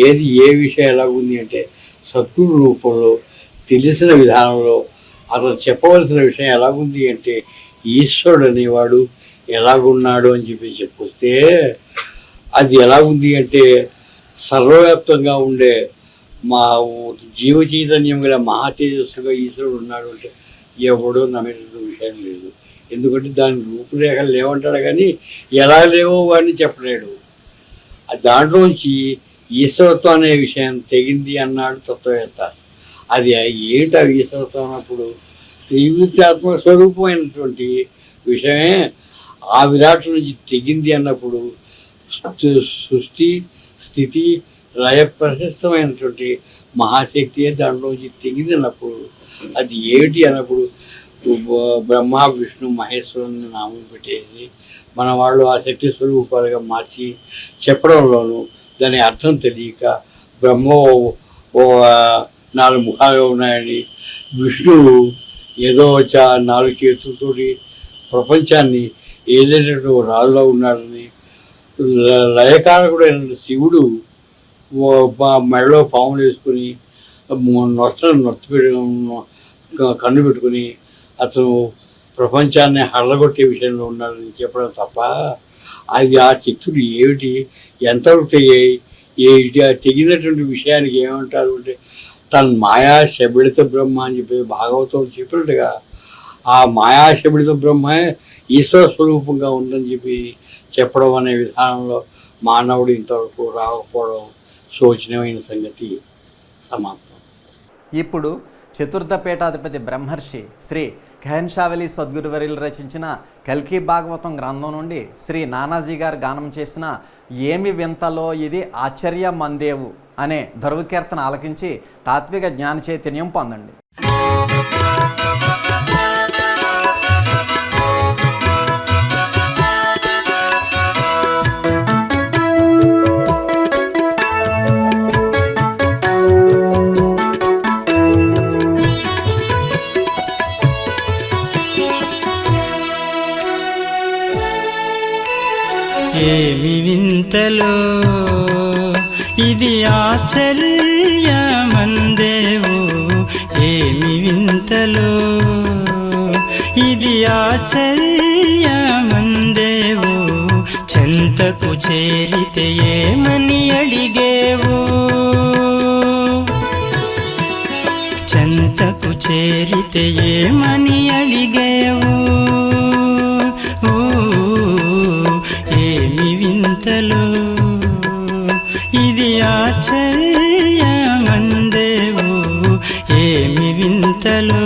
ఏ విషయం ఎలాగుంది అంటే సద్గురు రూపంలో తెలిసిన విధానంలో అతను చెప్పవలసిన విషయం ఎలాగుంది అంటే ఈశ్వరుడు అనేవాడు ఎలాగున్నాడు అని చెప్పుకొస్తే అది ఎలాగుంది అంటే సర్వవ్యాప్తంగా ఉండే మా జీవ చైతన్యం గల మహాతేజస్సుగా ఈశ్వరుడు ఉన్నాడు అంటే ఎవడో నమ్మేటువంటి విషయం లేదు. ఎందుకంటే దాని రూపురేఖలు లేవంటాడు కానీ ఎలా లేవో వాడిని చెప్పలేడు. దాంట్లోంచి ఈశ్వరత్వం అనే విషయం తెగింది అన్నాడు తత్వవేత్త. అది ఏంటి ఆ ఈశ్వరత్వం అన్నప్పుడు త్రివిధాత్మక స్వరూపమైనటువంటి విషయమే ఆ విరాట్ నుంచి తెగింది అన్నప్పుడు సృష్టి స్థితి లయ ప్రశస్తమైనటువంటి మహాశక్తియే దాంట్లోంచి తెగింది అన్నప్పుడు అది ఏమిటి అన్నప్పుడు బ్రహ్మ విష్ణు మహేశ్వరుని నామం పెట్టేసి మన వాళ్ళు ఆ శక్తి స్వరూపాలుగా మార్చి చెప్పడంలోనూ దాని అర్థం తెలియక బ్రహ్మ ఓ 4 ముఖాలు ఉన్నాయని, విష్ణువు ఏదో 4 చేతులతోటి ప్రపంచాన్ని ఏదైనా రాజులో ఉన్నాడని, లయకారకుడైన శివుడు మెడలో పాములు వేసుకుని కన్ను పెట్టుకుని అతను ప్రపంచాన్ని హళ్ళగొట్టే విషయంలో ఉన్నాడని చెప్పడం తప్ప అది ఆ శక్తులు ఏమిటి ఎంతవరకు తెగాయి తెగినటువంటి విషయానికి ఏమంటారు అంటే తను మాయా శబిడిత బ్రహ్మ అని చెప్పి భాగవతం చెప్పినట్టుగా ఆ మాయా శబిడిత బ్రహ్మే ఈశ్వర స్వరూపంగా ఉందని చెప్పడం అనే విధానంలో మానవుడు ఇంతవరకు రాకపోవడం శోచనీయమైన సంగతి. సమాప్తం. ఇప్పుడు చతుర్థ పీఠాధిపతి బ్రహ్మర్షి శ్రీ ఖహన్షావలి సద్గురువర్యులు రచించిన కల్కి భాగవతం గ్రంథం నుండి శ్రీ నానాజీ గారు గానం చేసిన ఏమి వింతలో ఇది ఆశ్చర్య మందేవు అనే ధర్వకీర్తన ఆలకించి తాత్విక జ్ఞాన చైతన్యం పొందండి. ఏమి వింతలో ఇది ఆశ్చర్యమందేవు, ఏమి వింతలో ఇది ఆశ్చర్యమందేవు, చెంతకు చేరితే ఏమని అడిగేవు, చెంతకు చేరితే ఏమని అడిగేవు, ఏమి వింతలో ఇది ఆశ్చర్యమందేవు, ఏమి వింతలో.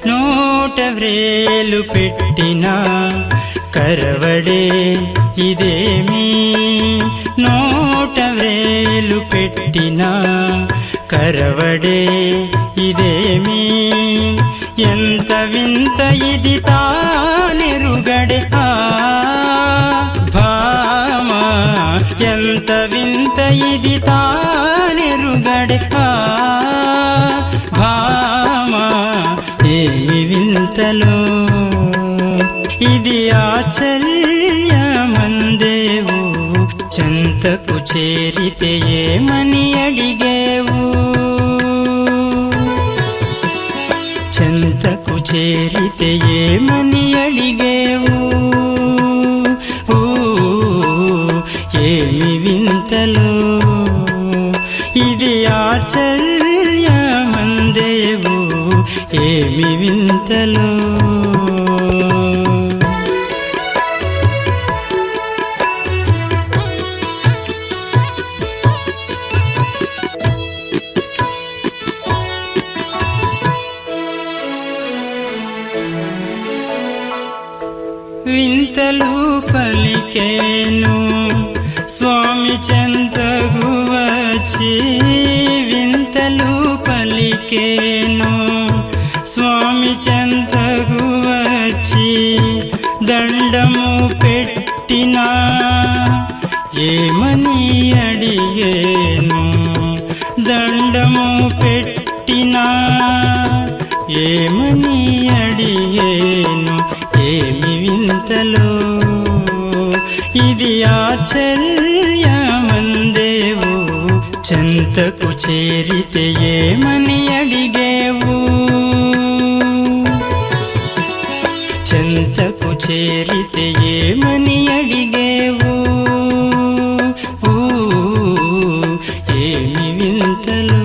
నోట వ్రేలు పెట్టినా కరవడే ఇదేమి నోట వ్రేలు పెట్టినా కరవడే ఇదేమి ఎంత వింత ఇది తానెరుగడే భామా ఎంత వింత ఇది తానెరుగడే భామా ఏమి వింతలో ఇది ఆచల్యమందేవు చెంతకు చేరితే ఏమని అడిగేవు చెంతకు చేరితే ఏమని అడిగేవు ఏమి వింతలో ఇది ఆచల్యమందేవు ఏమి వింతలో వింతలు పలికేను స్వామి చెంతకు వచ్చి వింతలు పలికేను స్వామి చెంతకు వచ్చి దండము పెట్టినా ఏమని అడిగేను దండము పెట్టినా ఏమని అడిగేను ఏమి వింతలో ఇది ఆచల్యమందేవు చెంతకు చేరితే ఏమని అడిగేవు చెంతకు చేరితే ఏమని అడిగేవు ఏమి వింతలో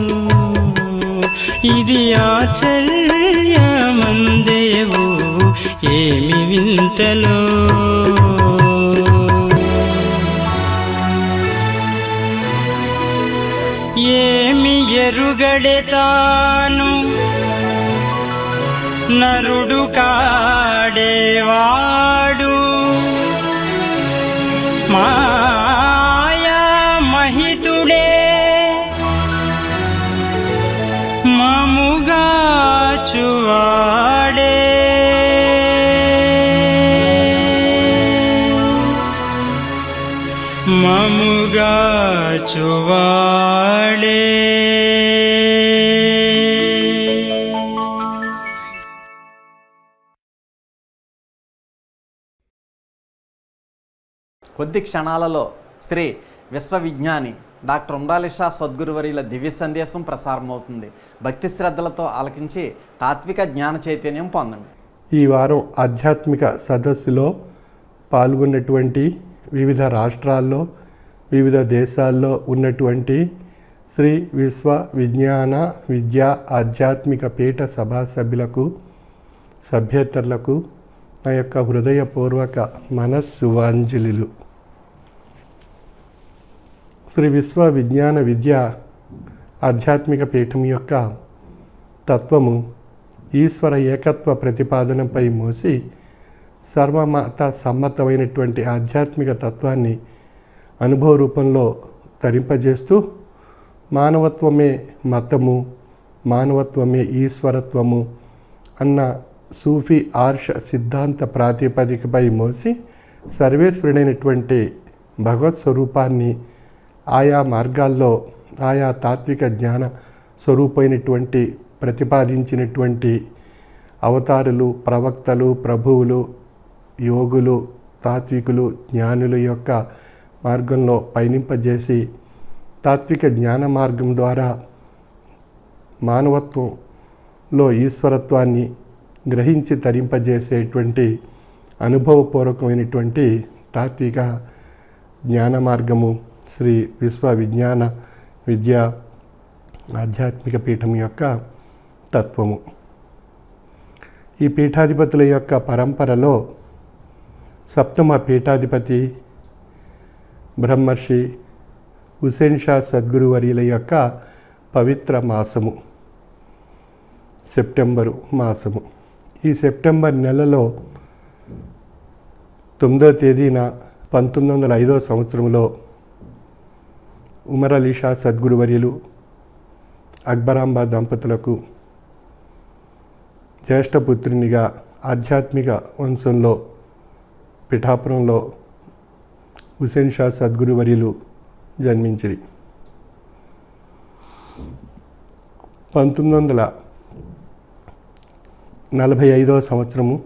ఇది ఆచల్యమందేవు ఏమి వింతలో ఏమి ఎరుగడే తాను నరుడు కాడేవాడు మాయా మహితుడే మముగా చువాడే మముగా చువాడే కొద్ది క్షణాలలో శ్రీ విశ్వవిజ్ఞాని డాక్టర్ ఉండాలి షా సద్గురువర్యుల దివ్య సందేశం ప్రసారమవుతుంది. భక్తి శ్రద్ధలతో ఆలకించి తాత్విక జ్ఞాన చైతన్యం పొందండి. ఈ వారం ఆధ్యాత్మిక సదస్సులో పాల్గొన్నటువంటి వివిధ రాష్ట్రాల్లో వివిధ దేశాల్లో ఉన్నటువంటి శ్రీ విశ్వ విజ్ఞాన విద్యా ఆధ్యాత్మిక పీఠ సభా సభ్యులకు సభ్యేతరులకు నా యొక్క హృదయపూర్వక మనస్సువాంజలిలు. శ్రీ విశ్వ విజ్ఞాన విద్యా ఆధ్యాత్మిక పీఠం యొక్క తత్వము ఈశ్వర ఏకత్వ ప్రతిపాదనపై మోసి సర్వమత సమ్మతమైనటువంటి ఆధ్యాత్మిక తత్వాన్ని అనుభవ రూపంలో తరింపజేస్తూ మానవత్వమే మతము, మానవత్వమే ఈశ్వరత్వము అన్న సూఫీ ఆర్ష సిద్ధాంత ప్రాతిపదికపై మోసి సర్వేశ్వరుడైనటువంటి భగవత్ స్వరూపాన్ని ఆయా మార్గాల్లో ఆయా తాత్విక జ్ఞాన స్వరూపమైనటువంటి ప్రతిపాదించినటువంటి అవతారులు, ప్రవక్తలు, ప్రభువులు, యోగులు, తాత్వికులు, జ్ఞానుల యొక్క మార్గంలో పయనింపజేసి తాత్విక జ్ఞాన మార్గం ద్వారా మానవత్వంలో ఈశ్వరత్వాన్ని గ్రహించి తరింపజేసేటువంటి అనుభవపూర్వకమైనటువంటి తాత్విక జ్ఞాన మార్గము శ్రీ విశ్వ విజ్ఞాన విద్యా ఆధ్యాత్మిక పీఠం యొక్క తత్వము. ఈ పీఠాధిపతుల యొక్క పరంపరలో సప్తమ పీఠాధిపతి బ్రహ్మర్షి హుసేన్ షా సద్గురువర్యుల యొక్క పవిత్ర మాసము సెప్టెంబరు మాసము. ఈ సెప్టెంబర్ నెలలో 9వ తేదీన 1905 సంవత్సరంలో ఉమర్ అలీ షా సద్గురువర్యులు అక్బరాంబ దంపతులకు జ్యేష్ఠపుత్రునిగా ఆధ్యాత్మిక వంశంలో పిఠాపురంలో హుసేన్ షా సద్గురువర్యులు జన్మించిరి. 1945 సంవత్సరము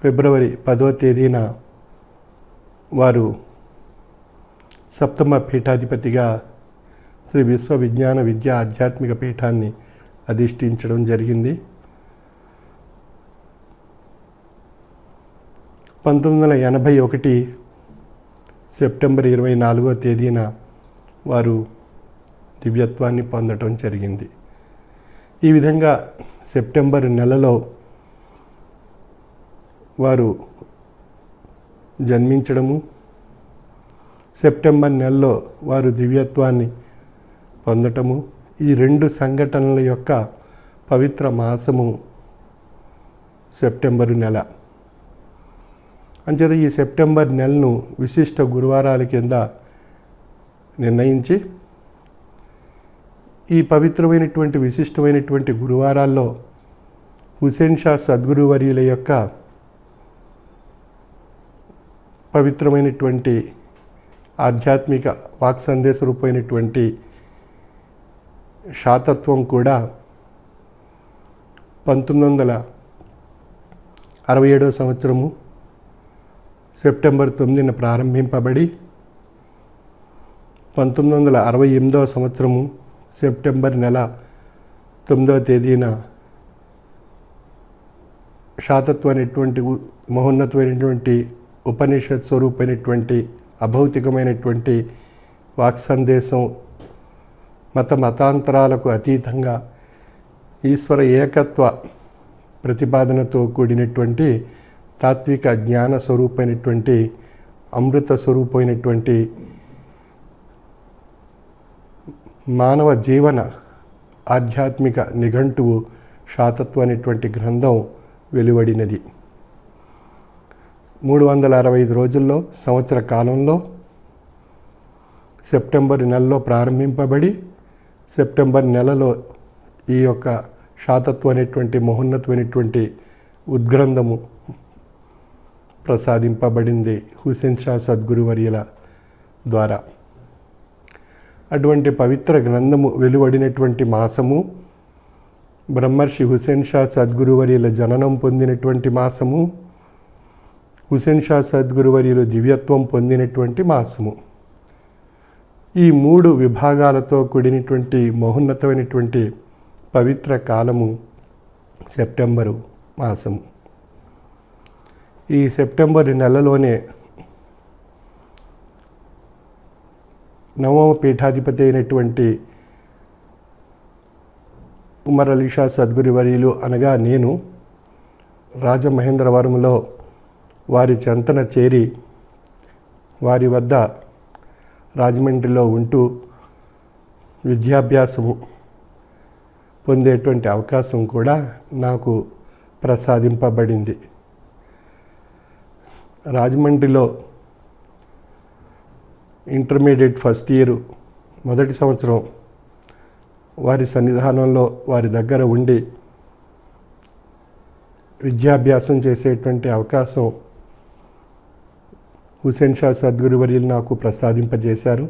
ఫిబ్రవరి 10వ తేదీన వారు సప్తమ పీఠాధిపతిగా శ్రీ విశ్వ విజ్ఞాన విద్యా ఆధ్యాత్మిక పీఠాన్ని అధిష్ఠించడం జరిగింది. 1981 సెప్టెంబర్ 24వ తేదీన వారు దివ్యత్వాన్ని పొందడం జరిగింది. ఈ విధంగా సెప్టెంబర్ నెలలో వారు జన్మించడము, సెప్టెంబర్ నెలలో వారు దివ్యత్వాన్ని పొందటము, ఈ రెండు సంఘటనల యొక్క పవిత్ర మాసము సెప్టెంబరు నెల. అంచేత ఈ సెప్టెంబర్ నెలను విశిష్ట గురువారాల కింద నిర్ణయించి ఈ పవిత్రమైనటువంటి విశిష్టమైనటువంటి గురువారాల్లో హుసేన్ షా సద్గురువర్యుల యొక్క పవిత్రమైనటువంటి ఆధ్యాత్మిక వాక్ సందేశ రూపమైనటువంటి శాతత్వం కూడా 1967 సంవత్సరము సెప్టెంబర్ 9న ప్రారంభింపబడి 1968 సంవత్సరము సెప్టెంబర్ నెల 9వ తేదీన శాతత్వం అనేటువంటి మహోన్నతమైనటువంటి ఉపనిషత్ స్వరూపమైనటువంటి అభౌతికమైనటువంటి వాక్ సందేశం మతాంతరాలకు అతీతంగా ఈశ్వర ఏకత్వ ప్రతిపాదనతో కూడినటువంటి తాత్విక జ్ఞాన స్వరూపమైనటువంటి అమృత స్వరూపమైనటువంటి మానవ జీవన ఆధ్యాత్మిక నిఘంటువు శాతత్వం అనేటువంటి గ్రంథం వెలువడినది. 365 రోజుల్లో సంవత్సర కాలంలో సెప్టెంబర్ నెలలో ప్రారంభింపబడి సెప్టెంబర్ నెలలో ఈ యొక్క శాతత్వం అనేటువంటి మహోన్నతమైనటువంటి ఉద్గ్రంథము ప్రసాదింపబడింది హుసేన్ షా సద్గురువర్యుల ద్వారా. అటువంటి పవిత్ర గ్రంథము వెలువడినటువంటి మాసము, బ్రహ్మర్షి హుసేన్ షా సద్గురువర్యుల జననం పొందినటువంటి మాసము, హుసేన్ షా సద్గురువర్యులు దివ్యత్వం పొందినటువంటి మాసము. ఈ 3 విభాగాలతో కూడినటువంటి మహోన్నతమైనటువంటి పవిత్ర కాలము సెప్టెంబరు మాసము. ఈ సెప్టెంబర్ నెలలోనే 9వ పీఠాధిపతి అయినటువంటి ఉమర్ అలీ షా సద్గురువర్యులు అనగా నేను రాజమహేంద్రవరంలో వారి చెంతన చేరి వారి వద్ద రాజమండ్రిలో ఉంటూ విద్యాభ్యాసము పొందేటువంటి అవకాశం కూడా నాకు ప్రసాదింపబడింది. రాజమండ్రిలో ఇంటర్మీడియట్ ఫస్ట్ ఇయర్ మొదటి సంవత్సరం వారి సన్నిధానంలో వారి దగ్గర ఉండి విద్యాభ్యాసం చేసేటువంటి అవకాశం హుసేన్ షా సద్గురువర్యులు నాకు ప్రసాదింపజేశారు.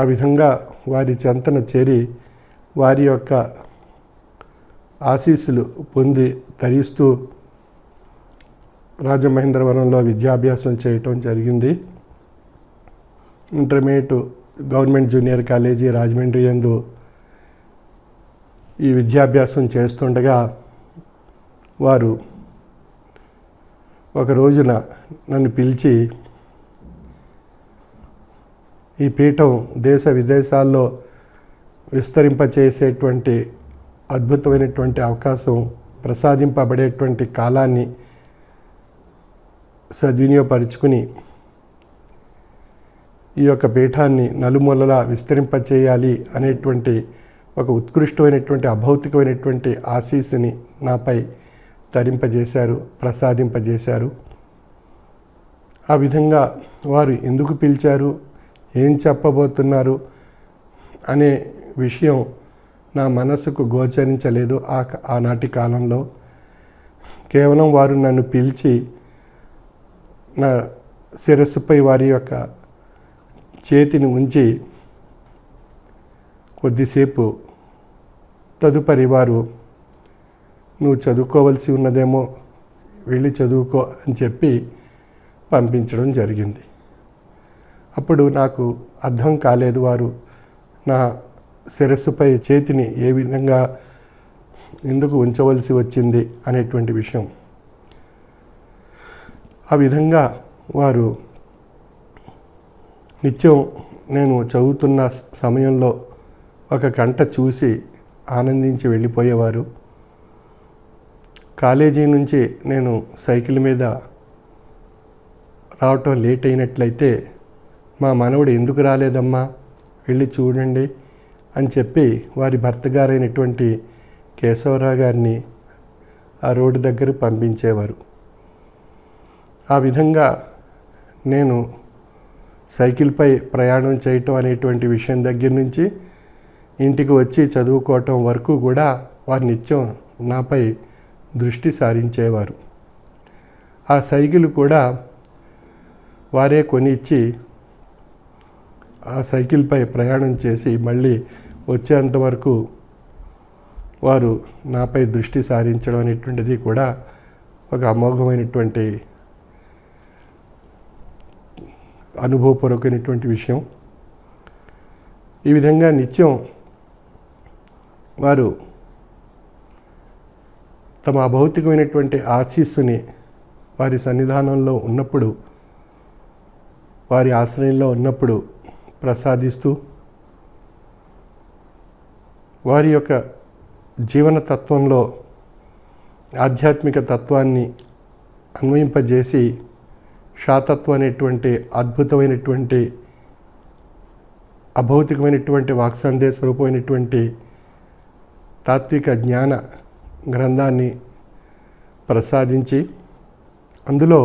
ఆ విధంగా వారి చెంతన చేరి వారి యొక్క ఆశీస్సులు పొంది తరిస్తూ రాజమహేంద్రవరంలో విద్యాభ్యాసం చేయటం జరిగింది. Intermediate government junior college Rajahmundry యందు ఈ విద్యాభ్యాసం చేస్తుండగా వారు ఒక రోజున నన్ను పిలిచి ఈ పీఠం దేశ విదేశాల్లో విస్తరింపచేసేటువంటి అద్భుతమైనటువంటి అవకాశం ప్రసాదింపబడేటువంటి కాలాన్ని సద్వినియోగపరుచుకుని ఈ యొక్క పీఠాన్ని నలుమూలలా విస్తరింపచేయాలి అనేటువంటి ఒక ఉత్కృష్టమైనటువంటి అభౌతికమైనటువంటి ఆశీస్సుని నాపై తరింపజేశారు, ప్రసాదింపజేశారు. ఆ విధంగా వారు ఎందుకు పిలిచారు, ఏం చెప్పబోతున్నారు అనే విషయం నా మనసుకు గోచరించలేదు ఆనాటి కాలంలో. కేవలం వారు నన్ను పిలిచి నా శిరస్సుపై వారి యొక్క చేతిని ఉంచి కొద్దిసేపు తదుపరి వారు నువ్వు చదువుకోవలసి ఉన్నదేమో వెళ్ళి చదువుకో అని చెప్పి పంపించడం జరిగింది. అప్పుడు నాకు అర్థం కాలేదు వారు నా శిరస్సుపై చేతిని ఏ విధంగా ఎందుకు ఉంచవలసి వచ్చింది అనేటువంటి విషయం. ఆ విధంగా వారు నిత్యం నేను చదువుతున్న సమయంలో ఒక గంట చూసి ఆనందించి వెళ్ళిపోయేవారు. కాలేజీ నుంచి నేను సైకిల్ మీద రావటం లేట్ అయినట్లయితే మా మనవడు ఎందుకు రాలేదమ్మా వెళ్ళి చూడండి అని చెప్పి వారి భర్త గారైనటువంటి కేశవరావు గారిని ఆ రోడ్డు దగ్గర పంపించేవారు. ఆ విధంగా నేను సైకిల్పై ప్రయాణం చేయటం అనేటువంటి విషయం దగ్గర నుంచి ఇంటికి వచ్చి చదువుకోవటం వరకు కూడా వారు నిత్యం నాపై దృష్టి సారించేవారు. ఆ సైకిల్ కూడా వారే కొనిచ్చి ఆ సైకిల్పై ప్రయాణం చేసి మళ్ళీ వచ్చేంతవరకు వారు నాపై దృష్టి సారించడం అనేటువంటిది కూడా ఒక అమోఘమైనటువంటి అనుభవపూర్వకమైనటువంటి విషయం. ఈ విధంగా నిత్యం వారు తమ అభౌతికమైనటువంటి ఆశీస్సుని వారి సన్నిధానంలో ఉన్నప్పుడు, వారి ఆశ్రయంలో ఉన్నప్పుడు ప్రసాదిస్తూ వారి యొక్క జీవన తత్వంలో ఆధ్యాత్మిక తత్వాన్ని అన్వయింపజేసి శాతత్వం అనేటువంటి అద్భుతమైనటువంటి అభౌతికమైనటువంటి వాక్సందే స్వరూపమైనటువంటి తాత్విక జ్ఞాన గ్రంథాన్ని ప్రసాదించి అందులో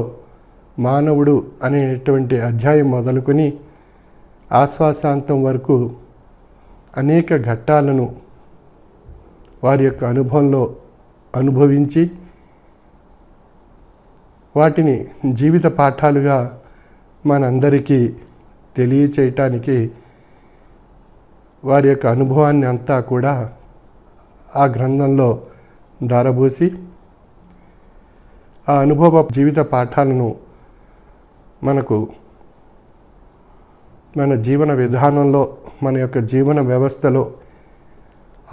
మానవుడు అనేటువంటి అధ్యాయం మొదలుకొని ఆశ్వాసాంతం వరకు అనేక ఘట్టాలను వారి యొక్క అనుభవంలో అనుభవించి వాటిని జీవిత పాఠాలుగా మనందరికీ తెలియచేయటానికి వారి యొక్క అనుభవాన్ని అంతా కూడా ఆ గ్రంథంలో దారబోసి ఆ అనుభవ జీవిత పాఠాలను మనకు మన జీవన విధానంలో, మన యొక్క జీవన వ్యవస్థలో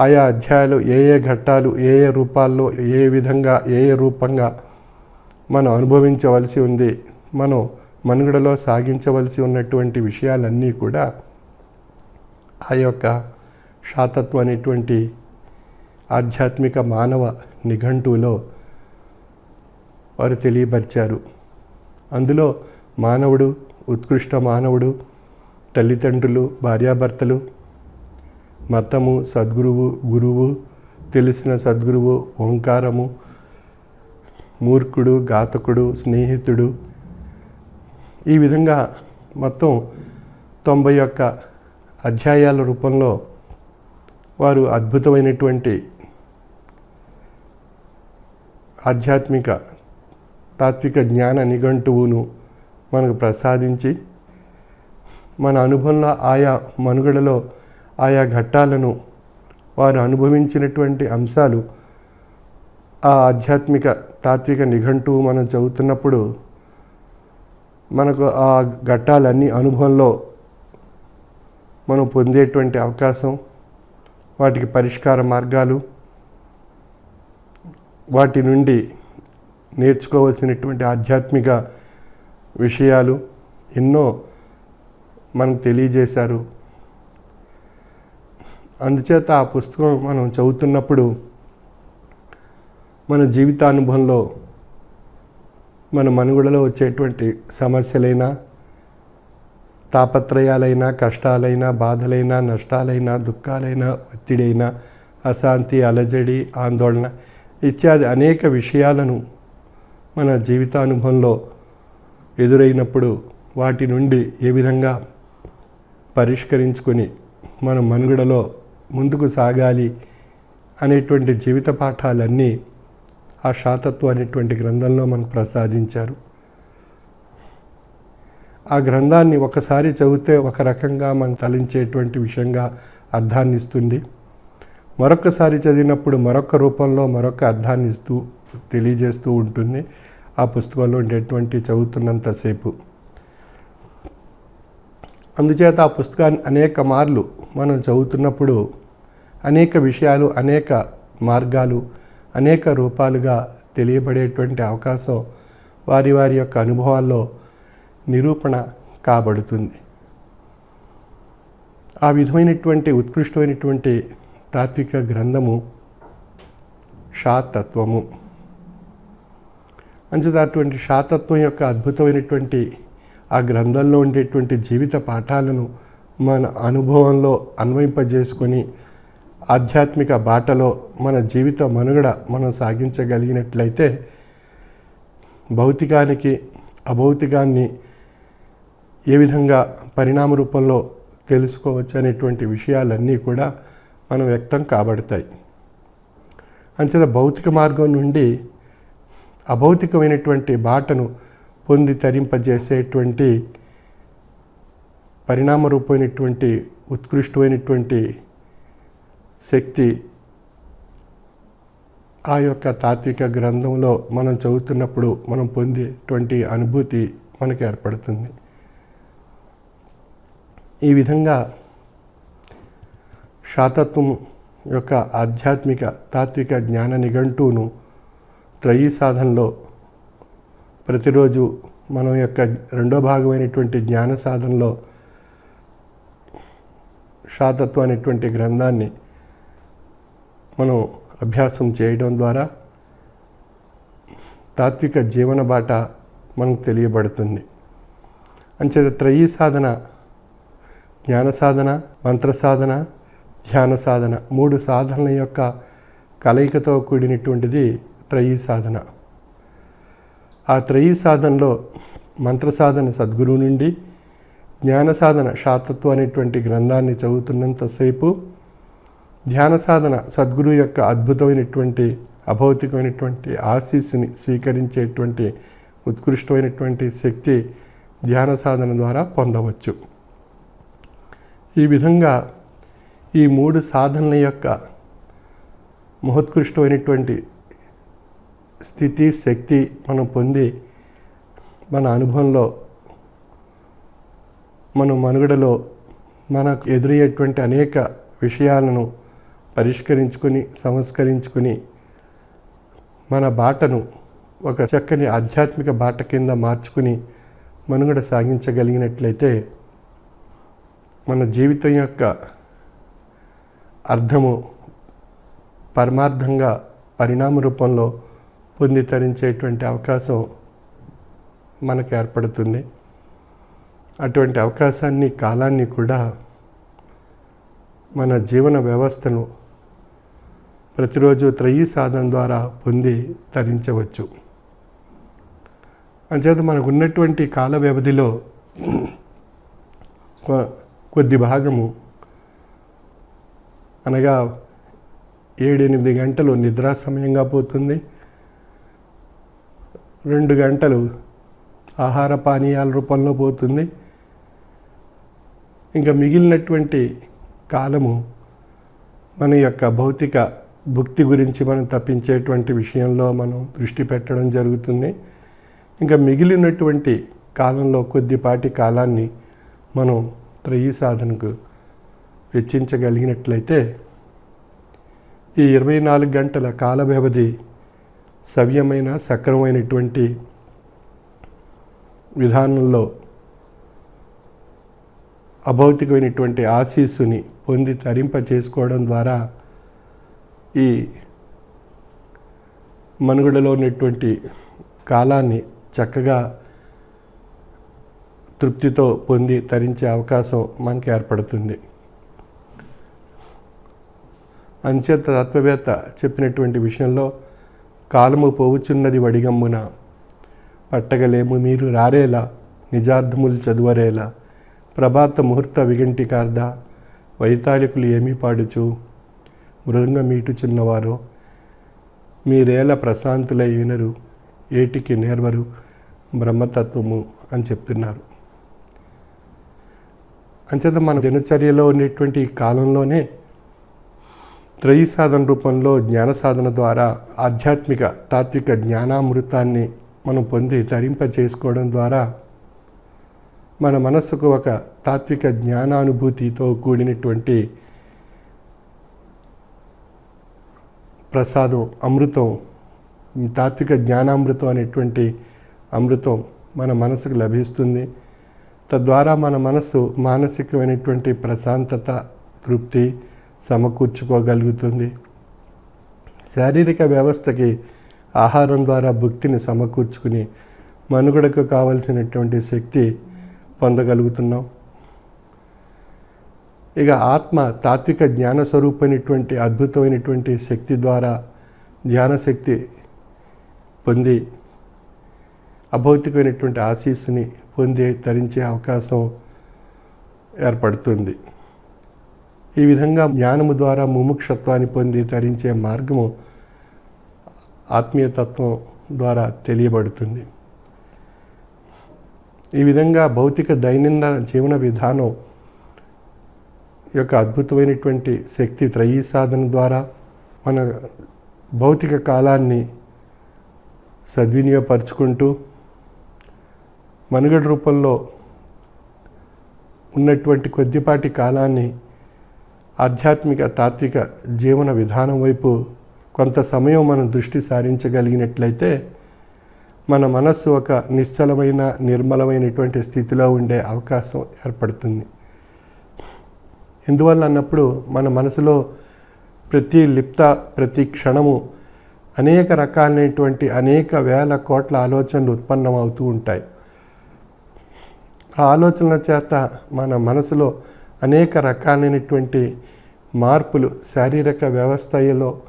ఆయా అధ్యాయాలు ఏ ఏ ఘట్టాలు ఏ ఏ రూపాల్లో ఏ విధంగా ఏ ఏ రూపంగా మనం అనుభవించవలసి ఉంది, మనం మనుగడలో సాగించవలసి ఉన్నటువంటి విషయాలన్నీ కూడా ఆ యొక్క శాతత్వం అనేటువంటి ఆధ్యాత్మిక మానవ నిఘంటువులో వారు తెలియపరిచారు. అందులో మానవుడు, ఉత్కృష్ట మానవుడు, తల్లిదండ్రులు, భార్యాభర్తలు, మతము, సద్గురువు, గురువు, తెలిసిన సద్గురువు, ఓంకారము, మూర్ఖుడు, ఘాతకుడు, స్నేహితుడు, ఈ విధంగా మొత్తం 91 అధ్యాయాల రూపంలో వారు అద్భుతమైనటువంటి ఆధ్యాత్మిక తాత్విక జ్ఞాన నిఘంటువును మనకు ప్రసాదించి మన అనుభవంలో ఆయా మనుగడలో ఆయా ఘట్టాలను వారు అనుభవించినటువంటి అంశాలు ఆ ఆధ్యాత్మిక తాత్విక నిఘంటువు మనం చదువుతున్నప్పుడు మనకు ఆ ఘట్టాలన్నీ అనుభవంలో మనం పొందేటువంటి అవకాశం, వాటికి పరిష్కార మార్గాలు, వాటి నుండి నేర్చుకోవాల్సినటువంటి ఆధ్యాత్మిక విషయాలు ఎన్నో మనకు తెలియజేశారు. అందుచేత ఆ పుస్తకం మనం చదువుతున్నప్పుడు మన జీవితానుభవంలో మన మనుగడలో వచ్చేటువంటి సమస్యలైనా, తాపత్రయాలైనా, కష్టాలైనా, బాధలైనా, నష్టాలైనా, దుఃఖాలైనా, ఒత్తిడైనా, అశాంతి, అలజడి, ఆందోళన ఇత్యాది అనేక విషయాలను మన జీవితానుభవంలో ఎదురైనప్పుడు వాటి నుండి ఏ విధంగా పరిష్కరించుకొని మన మనుగడలో ముందుకు సాగాలి అనేటువంటి జీవిత పాఠాలన్నీ ఆ శాతత్వం అనేటువంటి గ్రంథంలో మనకు ప్రసాదించారు. ఆ గ్రంథాన్ని ఒకసారి చదివితే ఒక రకంగా మనం తలించేటువంటి విషయంగా అర్థాన్ని ఇస్తుంది. మరొకసారి చదివినప్పుడు మరొక రూపంలో మరొక అర్థాన్ని ఇస్తూ తెలియజేస్తూ ఉంటుంది ఆ పుస్తకంలో ఉండేటువంటి చదువుతున్నంతసేపు. అందుచేత ఆ పుస్తకాన్ని అనేక మార్లు మనం చదువుతున్నప్పుడు అనేక విషయాలు, అనేక మార్గాలు, అనేక రూపాలుగా తెలియబడేటువంటి అవకాశం వారి వారి యొక్క అనుభవాల్లో నిరూపణ కాబడుతుంది. ఆ విధమైనటువంటి ఉత్కృష్టమైనటువంటి తాత్విక గ్రంథము శాతత్వము. అంచేత అటువంటి శాతత్వం యొక్క అద్భుతమైనటువంటి ఆ గ్రంథంలో ఉండేటువంటి జీవిత పాఠాలను మన అనుభవంలో అన్వయింపజేసుకొని ఆధ్యాత్మిక బాటలో మన జీవిత మనుగడ మనం సాగించగలిగినట్లయితే భౌతికానికి అభౌతికాన్ని ఏ విధంగా పరిణామ రూపంలో తెలుసుకోవచ్చు అనేటువంటి విషయాలన్నీ కూడా మనం వ్యక్తం కాబడతాయి. అంచేత భౌతిక మార్గం నుండి అభౌతికమైనటువంటి బాటను పొంది తరింపజేసేటువంటి పరిణామ రూపమైనటువంటి ఉత్కృష్టమైనటువంటి శక్తి ఆ యొక్క తాత్విక గ్రంథంలో మనం చదువుతున్నప్పుడు మనం పొందేటువంటి అనుభూతి మనకు ఏర్పడుతుంది. ఈ విధంగా శాతత్వం యొక్క ఆధ్యాత్మిక తాత్విక జ్ఞాన నిఘంటువును త్రయీ సాధనలో ప్రతిరోజు మనం యొక్క రెండో భాగమైనటువంటి జ్ఞాన సాధనలో శాతత్వం అనేటువంటి గ్రంథాన్ని మనం అభ్యాసం చేయడం ద్వారా తాత్విక జీవన బాట మనకు తెలియబడుతుంది. అంచేత త్రయీ సాధన, జ్ఞాన సాధన, మంత్ర సాధన, ధ్యాన సాధన, 3 సాధనల యొక్క కలయికతో కూడినటువంటిది త్రయీ సాధన. ఆ త్రయీ సాధనలో మంత్ర సాధన సద్గురువు నుండి, జ్ఞాన సాధన శాతత్వం అనేటువంటి గ్రంథాన్ని చదువుతున్నంతసేపు, ధ్యాన సాధన సద్గురు యొక్క అద్భుతమైనటువంటి అభౌతికమైనటువంటి ఆశీస్సుని స్వీకరించేటువంటి ఉత్కృష్టమైనటువంటి శక్తి ధ్యాన సాధన ద్వారా పొందవచ్చు. ఈ విధంగా ఈ 3 సాధనల యొక్క మహోత్కృష్టమైనటువంటి స్థితి, శక్తి మనం పొంది మన అనుభవంలో మన మనుగడలో మనకు ఎదురయ్యేటువంటి అనేక విషయాలను పరిష్కరించుకొని సంస్కరించుకొని మన బాటను ఒక చక్కని ఆధ్యాత్మిక బాట కింద మార్చుకుని మనుగడ సాగించగలిగినట్లయితే మన జీవితం యొక్క అర్థము పరమార్థంగా పరిణామ రూపంలో పొంది తరించేటువంటి అవకాశం మనకు ఏర్పడుతుంది. అటువంటి అవకాశాన్ని, కాలాన్ని కూడా మన జీవన వ్యవస్థను ప్రతిరోజు త్రయీ సాధన ద్వారా పొంది తరించవచ్చు. అంచేత మనకు ఉన్నటువంటి కాల వ్యవధిలో కొద్ది భాగము అనగా 7-8 గంటలు నిద్రా సమయంగా పోతుంది, 2 గంటలు ఆహార పానీయాల రూపంలో పోతుంది. ఇంకా మిగిలినటువంటి కాలము మన యొక్క భౌతిక భుక్తి గురించి మనం తప్పించేటువంటి విషయంలో మనం దృష్టి పెట్టడం జరుగుతుంది. ఇంకా మిగిలినటువంటి కాలంలో కొద్దిపాటి కాలాన్ని మనం త్రయీ సాధనకు వెచ్చించగలిగినట్లయితే ఈ 24 గంటల కాల వ్యవధి సవ్యమైన సక్రమమైనటువంటి విధానంలో అభౌతికమైనటువంటి ఆశీస్సుని పొంది తరింప చేసుకోవడం ద్వారా ఈ మనుగడలో ఉన్నటువంటి కాలాన్ని చక్కగా తృప్తితో పొంది తరించే అవకాశం మనకు ఏర్పడుతుంది. అంచేత తత్వవేత్త చెప్పినటువంటి విషయంలో కాలము పోవుచున్నది వడిగమ్మున, పట్టగలేము మీరు రారేలా, నిజార్థములు చదువరేలా, ప్రభాత ముహూర్త విగంటికార్ద, వైతాళికులు ఏమీ పాడుచు, మృదంగ మీటుచున్నవారో, మీరేల ప్రశాంతులై వినరు, ఏటికి నేర్వరు బ్రహ్మతత్వము అని చెప్తున్నారు. అంచేత మన దినచర్యలో ఉండేటువంటి ఈ కాలంలోనే త్రయీ సాధన రూపంలో జ్ఞాన సాధన ద్వారా ఆధ్యాత్మిక తాత్విక జ్ఞానామృతాన్ని మనం పొంది తరింప చేసుకోవడం ద్వారా మన మనస్సుకు ఒక తాత్విక జ్ఞానానుభూతితో కూడినటువంటి ప్రసాదం, అమృతం, తాత్విక జ్ఞానామృతం అనేటువంటి అమృతం మన మనసుకు లభిస్తుంది. తద్వారా మన మనస్సు మానసికమైనటువంటి ప్రశాంతత, తృప్తి సమకూర్చుకోగలుగుతుంది. శారీరక వ్యవస్థకి ఆహారం ద్వారా భుక్తిని సమకూర్చుకుని మనుగడకు కావలసినటువంటి శక్తి పొందగలుగుతున్నాం. ఇక ఆత్మ తాత్విక జ్ఞాన స్వరూపమైనటువంటి అద్భుతమైనటువంటి శక్తి ద్వారా ధ్యాన శక్తి పొంది అభౌతికమైనటువంటి ఆశీస్సుని పొంది తరించే అవకాశం ఏర్పడుతుంది. ఈ విధంగా జ్ఞానము ద్వారా ముముక్షత్వాన్ని పొంది తరించే మార్గము ఆత్మీయతత్వం ద్వారా తెలియబడుతుంది. ఈ విధంగా భౌతిక దైనందిన జీవన విధానం యొక్క అద్భుతమైనటువంటి శక్తి త్రయీ సాధన ద్వారా మన భౌతిక కాలాన్ని సద్వినియోగపరుచుకుంటూ మనుగడ రూపంలో ఉన్నటువంటి కొద్దిపాటి కాలాన్ని ఆధ్యాత్మిక తాత్విక జీవన విధానం వైపు కొంత సమయం మనం దృష్టి సారించగలిగినట్లయితే మన మనస్సు ఒక నిశ్చలమైన నిర్మలమైనటువంటి స్థితిలో ఉండే అవకాశం ఏర్పడుతుంది. ఎందువల్ల అన్నప్పుడు మన మనసులో ప్రతి లిప్త, ప్రతి క్షణము అనేక రకాలైనటువంటి అనేక వేల కోట్ల ఆలోచనలు ఉత్పన్నమవుతూ ఉంటాయి. ఆ ఆలోచనల చేత మన మనసులో అనేక రకాలైనటువంటి మార్పులు శారీరక వ్యవస్థలో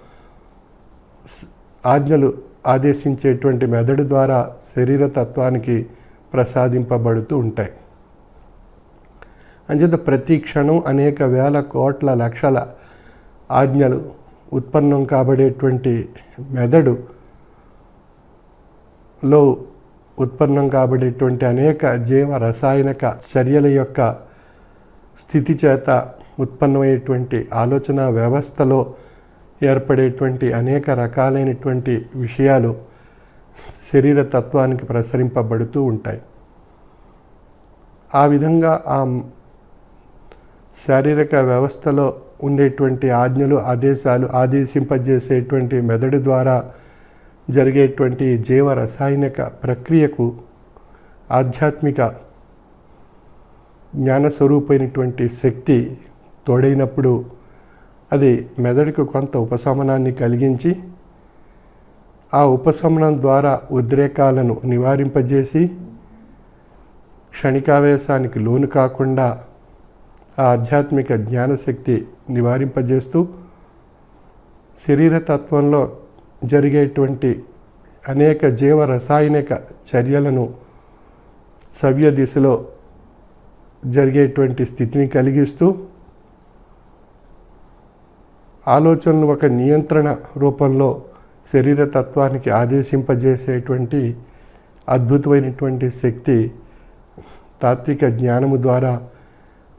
ఆజ్ఞలు ఆదేశించేటువంటి మెదడు ద్వారా శరీర తత్వానికి ప్రసాదింపబడుతూ ఉంటాయి. అంచేత ప్రతి క్షణం అనేక వేల కోట్ల లక్షల ఆజ్ఞలు ఉత్పన్నం కాబడేటువంటి మెదడులో ఉత్పన్నం కాబడేటువంటి అనేక జీవ రసాయనిక చర్యల యొక్క స్థితి చేత ఉత్పన్నమయ్యేటువంటి ఆలోచన వ్యవస్థలో ఏర్పడేటువంటి అనేక రకాలైనటువంటి విషయాలు శరీర తత్వానికి ప్రసరింపబడుతూ ఉంటాయి. ఆ విధంగా ఆ శారీరక వ్యవస్థలో ఉండేటువంటి ఆజ్ఞలు, ఆదేశాలు ఆదేశింపజేసేటువంటి మెదడు ద్వారా జరిగేటువంటి జీవ రసాయనిక ప్రక్రియకు ఆధ్యాత్మిక జ్ఞానస్వరూపమైనటువంటి శక్తి తోడైనప్పుడు అది మెదడుకు కొంత ఉపశమనాన్ని కలిగించి ఆ ఉపశమనం ద్వారా ఉద్రేకాలను నివారింపజేసి క్షణికావేశానికి లోను కాకుండా ఆ ఆధ్యాత్మిక జ్ఞానశక్తి నివారింపజేస్తూ శరీరతత్వంలో జరిగేటువంటి అనేక జీవ రసాయనిక చర్యలను సవ్య దిశలో జరిగేటువంటి స్థితిని కలిగిస్తూ ఆలోచనలు ఒక నియంత్రణ రూపంలో శరీరతత్వానికి ఆదేశింపజేసేటువంటి అద్భుతమైనటువంటి శక్తి తాత్విక జ్ఞానము ద్వారా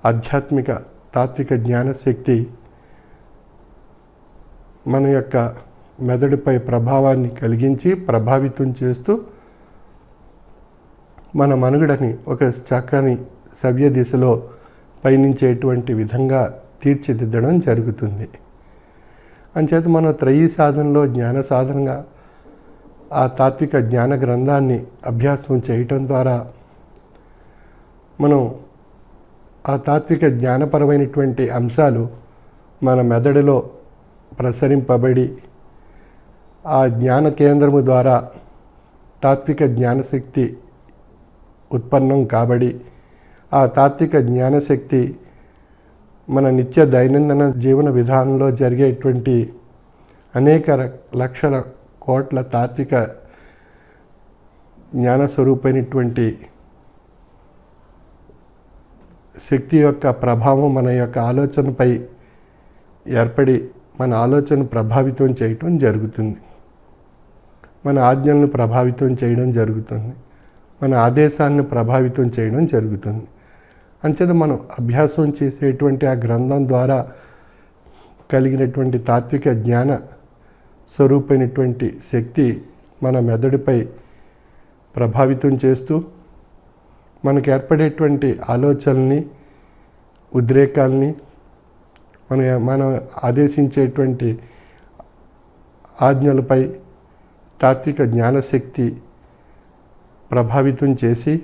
ఆధ్యాత్మిక తాత్విక జ్ఞానశక్తి మన యొక్క మెదడుపై ప్రభావాన్ని కలిగించి ప్రభావితం చేస్తూ మన మనుగడని ఒక చక్కని సవ్య దిశలో పయనించేటువంటి విధంగా తీర్చిదిద్దడం జరుగుతుంది. అంచేత మనం త్రయీ సాధనలో జ్ఞాన సాధనగా ఆ తాత్విక జ్ఞాన గ్రంథాన్ని అభ్యాసం చేయటం ద్వారా మనం ఆ తాత్విక జ్ఞానపరమైనటువంటి అంశాలు మన మెదడులో ప్రసరింపబడి ఆ జ్ఞాన కేంద్రము ద్వారా తాత్విక జ్ఞానశక్తి ఉత్పన్నం కాబడి ఆ తాత్విక జ్ఞానశక్తి మన నిత్య దైనందిన జీవన విధానంలో జరిగేటువంటి అనేక లక్షల కోట్ల తాత్విక జ్ఞానస్వరూపమైనటువంటి శక్తి యొక్క ప్రభావం మన యొక్క ఆలోచనపై ఏర్పడి మన ఆలోచన ప్రభావితం చేయటం జరుగుతుంది. మన ఆజ్ఞలను ప్రభావితం చేయడం జరుగుతుంది. మన ఆదేశాలను ప్రభావితం చేయడం జరుగుతుంది. అంచేత మనం అభ్యాసం చేసేటువంటి ఆ గ్రంథం ద్వారా కలిగినటువంటి తాత్విక జ్ఞాన స్వరూపమైనటువంటి శక్తి మన మెదడుపై ప్రభావితం చేస్తూ మనకు ఏర్పడేటువంటి ఆలోచనల్ని, ఉద్రేకాల్ని, మనం ఆదేశించేటువంటి ఆజ్ఞలపై తాత్విక జ్ఞానశక్తి ప్రభావితం చేసి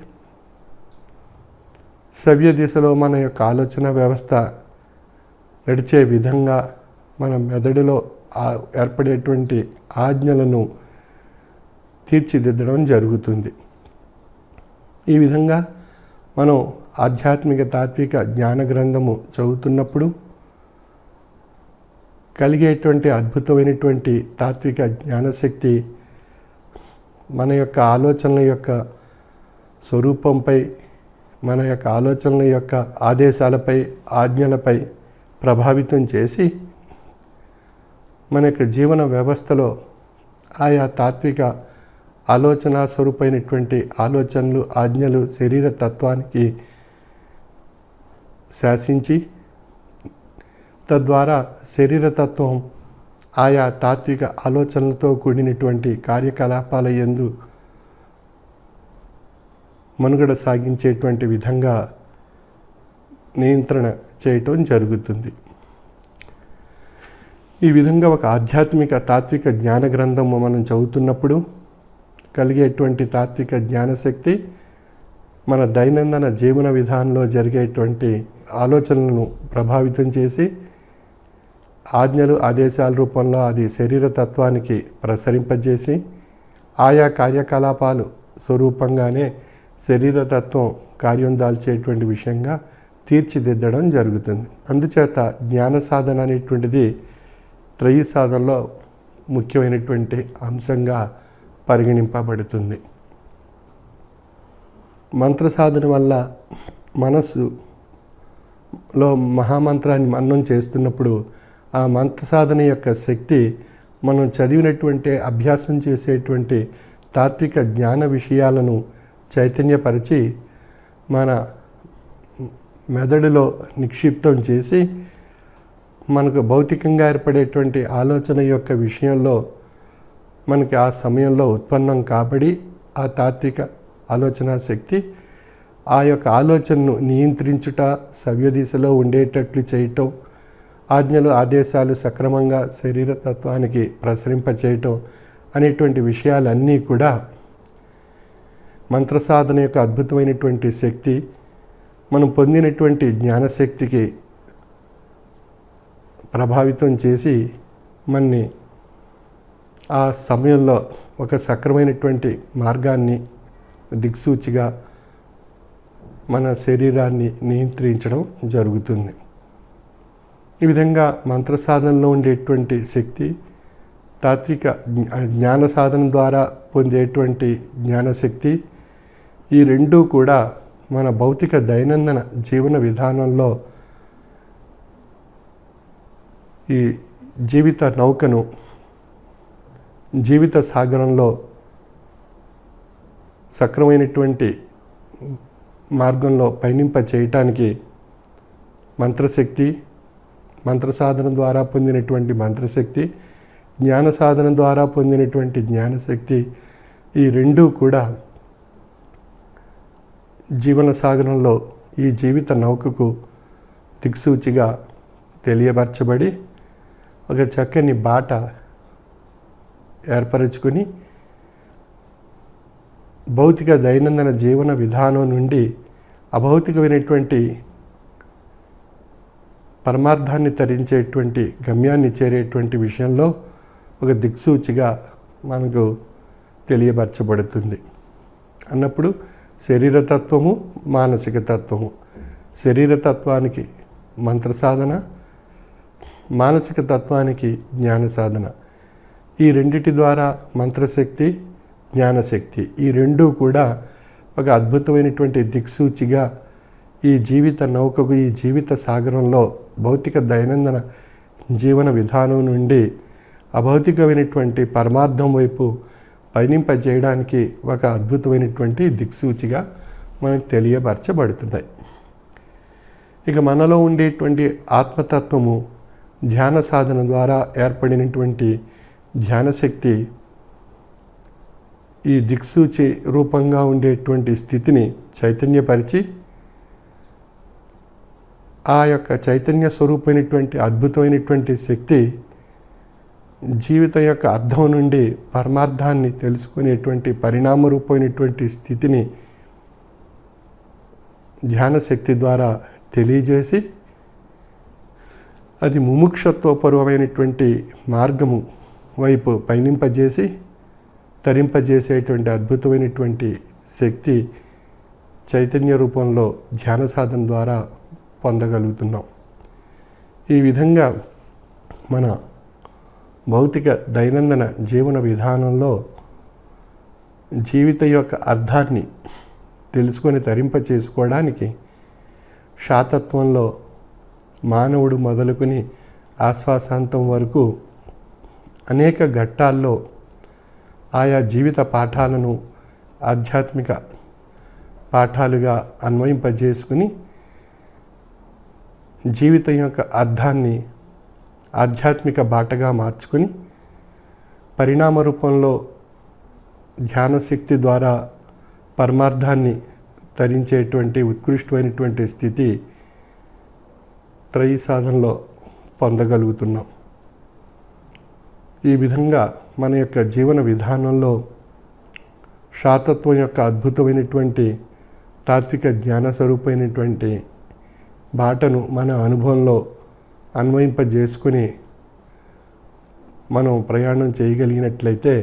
సవ్య దిశలో మన యొక్క ఆలోచన వ్యవస్థ నడిచే విధంగా మన మెదడులో ఏర్పడేటువంటి ఆజ్ఞలను తీర్చిదిద్దడం జరుగుతుంది. ఈ విధంగా మనం ఆధ్యాత్మిక తాత్విక జ్ఞాన గ్రంథము చదువుతున్నప్పుడు కలిగేటువంటి అద్భుతమైనటువంటి తాత్విక జ్ఞానశక్తి మన యొక్క ఆలోచనల యొక్క స్వరూపంపై, మన యొక్క ఆలోచనల యొక్క ఆదేశాలపై, ఆజ్ఞలపై ప్రభావితం చేసి మన యొక్క జీవన వ్యవస్థలో ఆయా తాత్విక ఆలోచన స్వరూపమైనటువంటి ఆలోచనలు, ఆజ్ఞలు శరీర తత్వానికి శాసించి తద్వారా శరీరతత్వం ఆయా తాత్విక ఆలోచనలతో కూడినటువంటి కార్యకలాపాల యందు మనుగడ సాగించేటువంటి విధంగా నియంత్రణ చేయటం జరుగుతుంది. ఈ విధంగా ఒక ఆధ్యాత్మిక తాత్విక జ్ఞాన గ్రంథము మనం చదువుతున్నప్పుడు కలిగేటువంటి తాత్విక జ్ఞానశక్తి మన దైనందిన జీవన విధానంలో జరిగేటువంటి ఆలోచనలను ప్రభావితం చేసి ఆజ్ఞలు, ఆదేశాల రూపంలో అది శరీర తత్వానికి ప్రసరింపజేసి ఆయా కార్యకలాపాలు స్వరూపంగానే శరీరతత్వం కార్యం దాల్చేటువంటి విషయంగా తీర్చిదిద్దడం జరుగుతుంది. అందుచేత జ్ఞాన సాధన అనేటువంటిది త్రయీ సాధనలో ముఖ్యమైనటువంటి అంశంగా పరిగణింపబడుతుంది. మంత్ర సాధన వల్ల మనస్సులో మహామంత్రాన్ని మననం చేస్తున్నప్పుడు ఆ మంత్ర సాధన యొక్క శక్తి మనం చదివినటువంటి అభ్యాసం చేసేటువంటి తాత్విక జ్ఞాన విషయాలను చైతన్యపరిచి మన మెదడులో నిక్షిప్తం చేసి మనకు భౌతికంగా ఏర్పడేటువంటి ఆలోచన యొక్క విషయంలో మనకి ఆ సమయంలో ఉత్పన్నం కాబడి ఆ తాత్విక ఆలోచన శక్తి ఆ యొక్క ఆలోచనను నియంత్రించుట, సవ్య దిశలో ఉండేటట్లు చేయటం, ఆజ్ఞలు, ఆదేశాలు సక్రమంగా శరీరతత్వానికి ప్రసరింపచేయటం అనేటువంటి విషయాలన్నీ కూడా మంత్రసాధన యొక్క అద్భుతమైనటువంటి శక్తి మనం పొందినటువంటి జ్ఞానశక్తికి ప్రభావితం చేసి మనని ఆ సమయంలో ఒక సక్రమైనటువంటి మార్గాన్ని దిక్సూచిగా మన శరీరాన్ని నియంత్రించడం జరుగుతుంది. ఈ విధంగా మంత్ర సాధనలో ఉండేటువంటి శక్తి, తాత్విక జ్ఞాన సాధన ద్వారా పొందేటువంటి జ్ఞానశక్తి, ఈ రెండూ కూడా మన భౌతిక దైనందిన జీవన విధానంలో ఈ జీవిత నౌకను జీవిత సాగరంలో సక్రమైనటువంటి మార్గంలో పయనింప చేయటానికి మంత్రశక్తి, మంత్ర సాధన ద్వారా పొందినటువంటి మంత్రశక్తి, జ్ఞాన సాధన ద్వారా పొందినటువంటి జ్ఞానశక్తి, ఈ రెండూ కూడా జీవన సాగరంలో ఈ జీవిత నౌకకు దిక్సూచిగా తెలియపరచబడి ఒక చక్కని బాట ఏర్పరచుకొని భౌతిక దైనందిన జీవన విధానం నుండి అభౌతికమైనటువంటి పరమార్థాన్ని తరించేటువంటి గమ్యాన్ని చేరేటువంటి విషయంలో ఒక దిక్సూచిగా మనకు తెలియపరచబడుతుంది. అన్నప్పుడు శరీరతత్వము, మానసిక తత్వము, శరీరతత్వానికి మంత్ర సాధన, మానసిక తత్వానికి జ్ఞాన సాధన, ఈ రెండిటి ద్వారా మంత్రశక్తి, జ్ఞానశక్తి ఈ రెండూ కూడా ఒక అద్భుతమైనటువంటి దిక్సూచిగా ఈ జీవిత నౌకకు, ఈ జీవిత సాగరంలో భౌతిక దైనందిన జీవన విధానం నుండి అభౌతికమైనటువంటి పరమార్థం వైపు పయనింపజేయడానికి ఒక అద్భుతమైనటువంటి దిక్సూచిగా మనకు తెలియపరచబడుతున్నాయి. ఇక మనలో ఉండేటువంటి ఆత్మతత్వము ధ్యాన సాధన ద్వారా ఏర్పడినటువంటి ధ్యానశక్తి ఈ దిక్సూచి రూపంగా ఉండేటువంటి స్థితిని చైతన్యపరిచి ఆ యొక్క చైతన్య స్వరూపమైనటువంటి అద్భుతమైనటువంటి శక్తి జీవితం యొక్క అర్థం నుండి పరమార్థాన్ని తెలుసుకునేటువంటి పరిణామరూపమైనటువంటి స్థితిని ధ్యానశక్తి ద్వారా తెలియజేసి అది ముముక్షత్వపూర్వమైనటువంటి మార్గము వైపు పయనింపజేసి తరింపజేసేటువంటి అద్భుతమైనటువంటి శక్తి చైతన్య రూపంలో ధ్యాన సాధన ద్వారా పొందగలుగుతున్నాం. ఈ విధంగా మన భౌతిక దైనందిన జీవన విధానంలో జీవితం యొక్క అర్థాన్ని తెలుసుకొని తరింప చేసుకోవడానికి శాతత్వంలో మానవుడు మొదలుకొని ఆశ్వాసాంతం వరకు అనేక ఘట్టాల్లో ఆయా జీవిత పాఠాలను ఆధ్యాత్మిక పాఠాలుగా అన్వయింపజేసుకుని జీవితం యొక్క అర్థాన్ని ఆధ్యాత్మిక బాటగా మార్చుకుని పరిణామ రూపంలో ధ్యానశక్తి ద్వారా పరమార్థాన్ని తరించేటువంటి ఉత్కృష్టమైనటువంటి స్థితి త్రయీ సాధనలో పొందగలుగుతున్నాం. ఈ విధంగా మన యొక్క జీవన విధానంలో శాతత్వం యొక్క అద్భుతమైనటువంటి తాత్విక జ్ఞాన స్వరూపమైనటువంటి బాటను మన అనుభవంలో అన్వయింపజేసుకుని మనం ప్రయాణం చేయగలిగినట్లయితే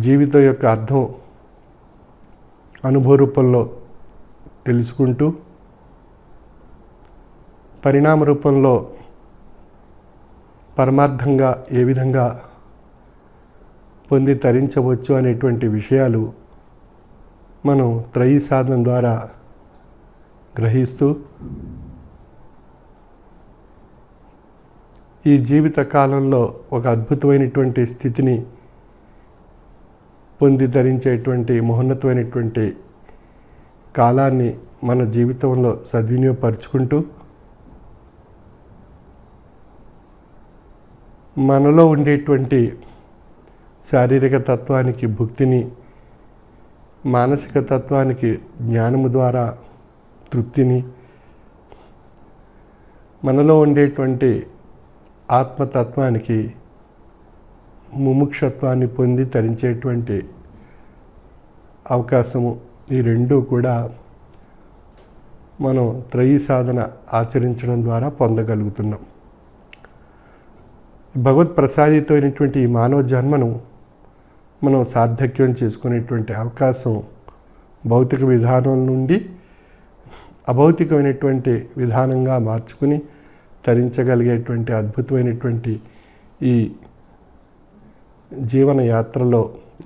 జీవితం యొక్క అర్థం అనుభవ రూపంలో తెలుసుకుంటూ పరిణామ రూపంలో పరమార్థంగా ఏ విధంగా పొంది తరించవచ్చు అనేటువంటి విషయాలు మనం త్రయీ సాధన ద్వారా గ్రహిస్తూ ఈ జీవిత కాలంలో ఒక అద్భుతమైనటువంటి స్థితిని పొంది ధరించేటువంటి మహోన్నతమైనటువంటి కాలాన్ని మన జీవితంలో సద్వినియోగపరుచుకుంటూ మనలో ఉండేటువంటి శారీరక తత్వానికి భుక్తిని, మానసిక తత్వానికి జ్ఞానము ద్వారా తృప్తిని, మనలో ఉండేటువంటి ఆత్మతత్వానికి ముముక్షత్వాన్ని పొంది తరించేటువంటి అవకాశము ఈ రెండూ కూడా మనం త్రయీ సాధన ఆచరించడం ద్వారా పొందగలుగుతున్నాం. భగవత్ ప్రసాదితమైనటువంటి ఈ మానవ జన్మను మనం సార్థక్యం చేసుకునేటువంటి అవకాశం భౌతిక విధానం నుండి అభౌతికమైనటువంటి విధానంగా మార్చుకుని తరించగలిగేటువంటి అద్భుతమైనటువంటి ఈ జీవన యాత్రలో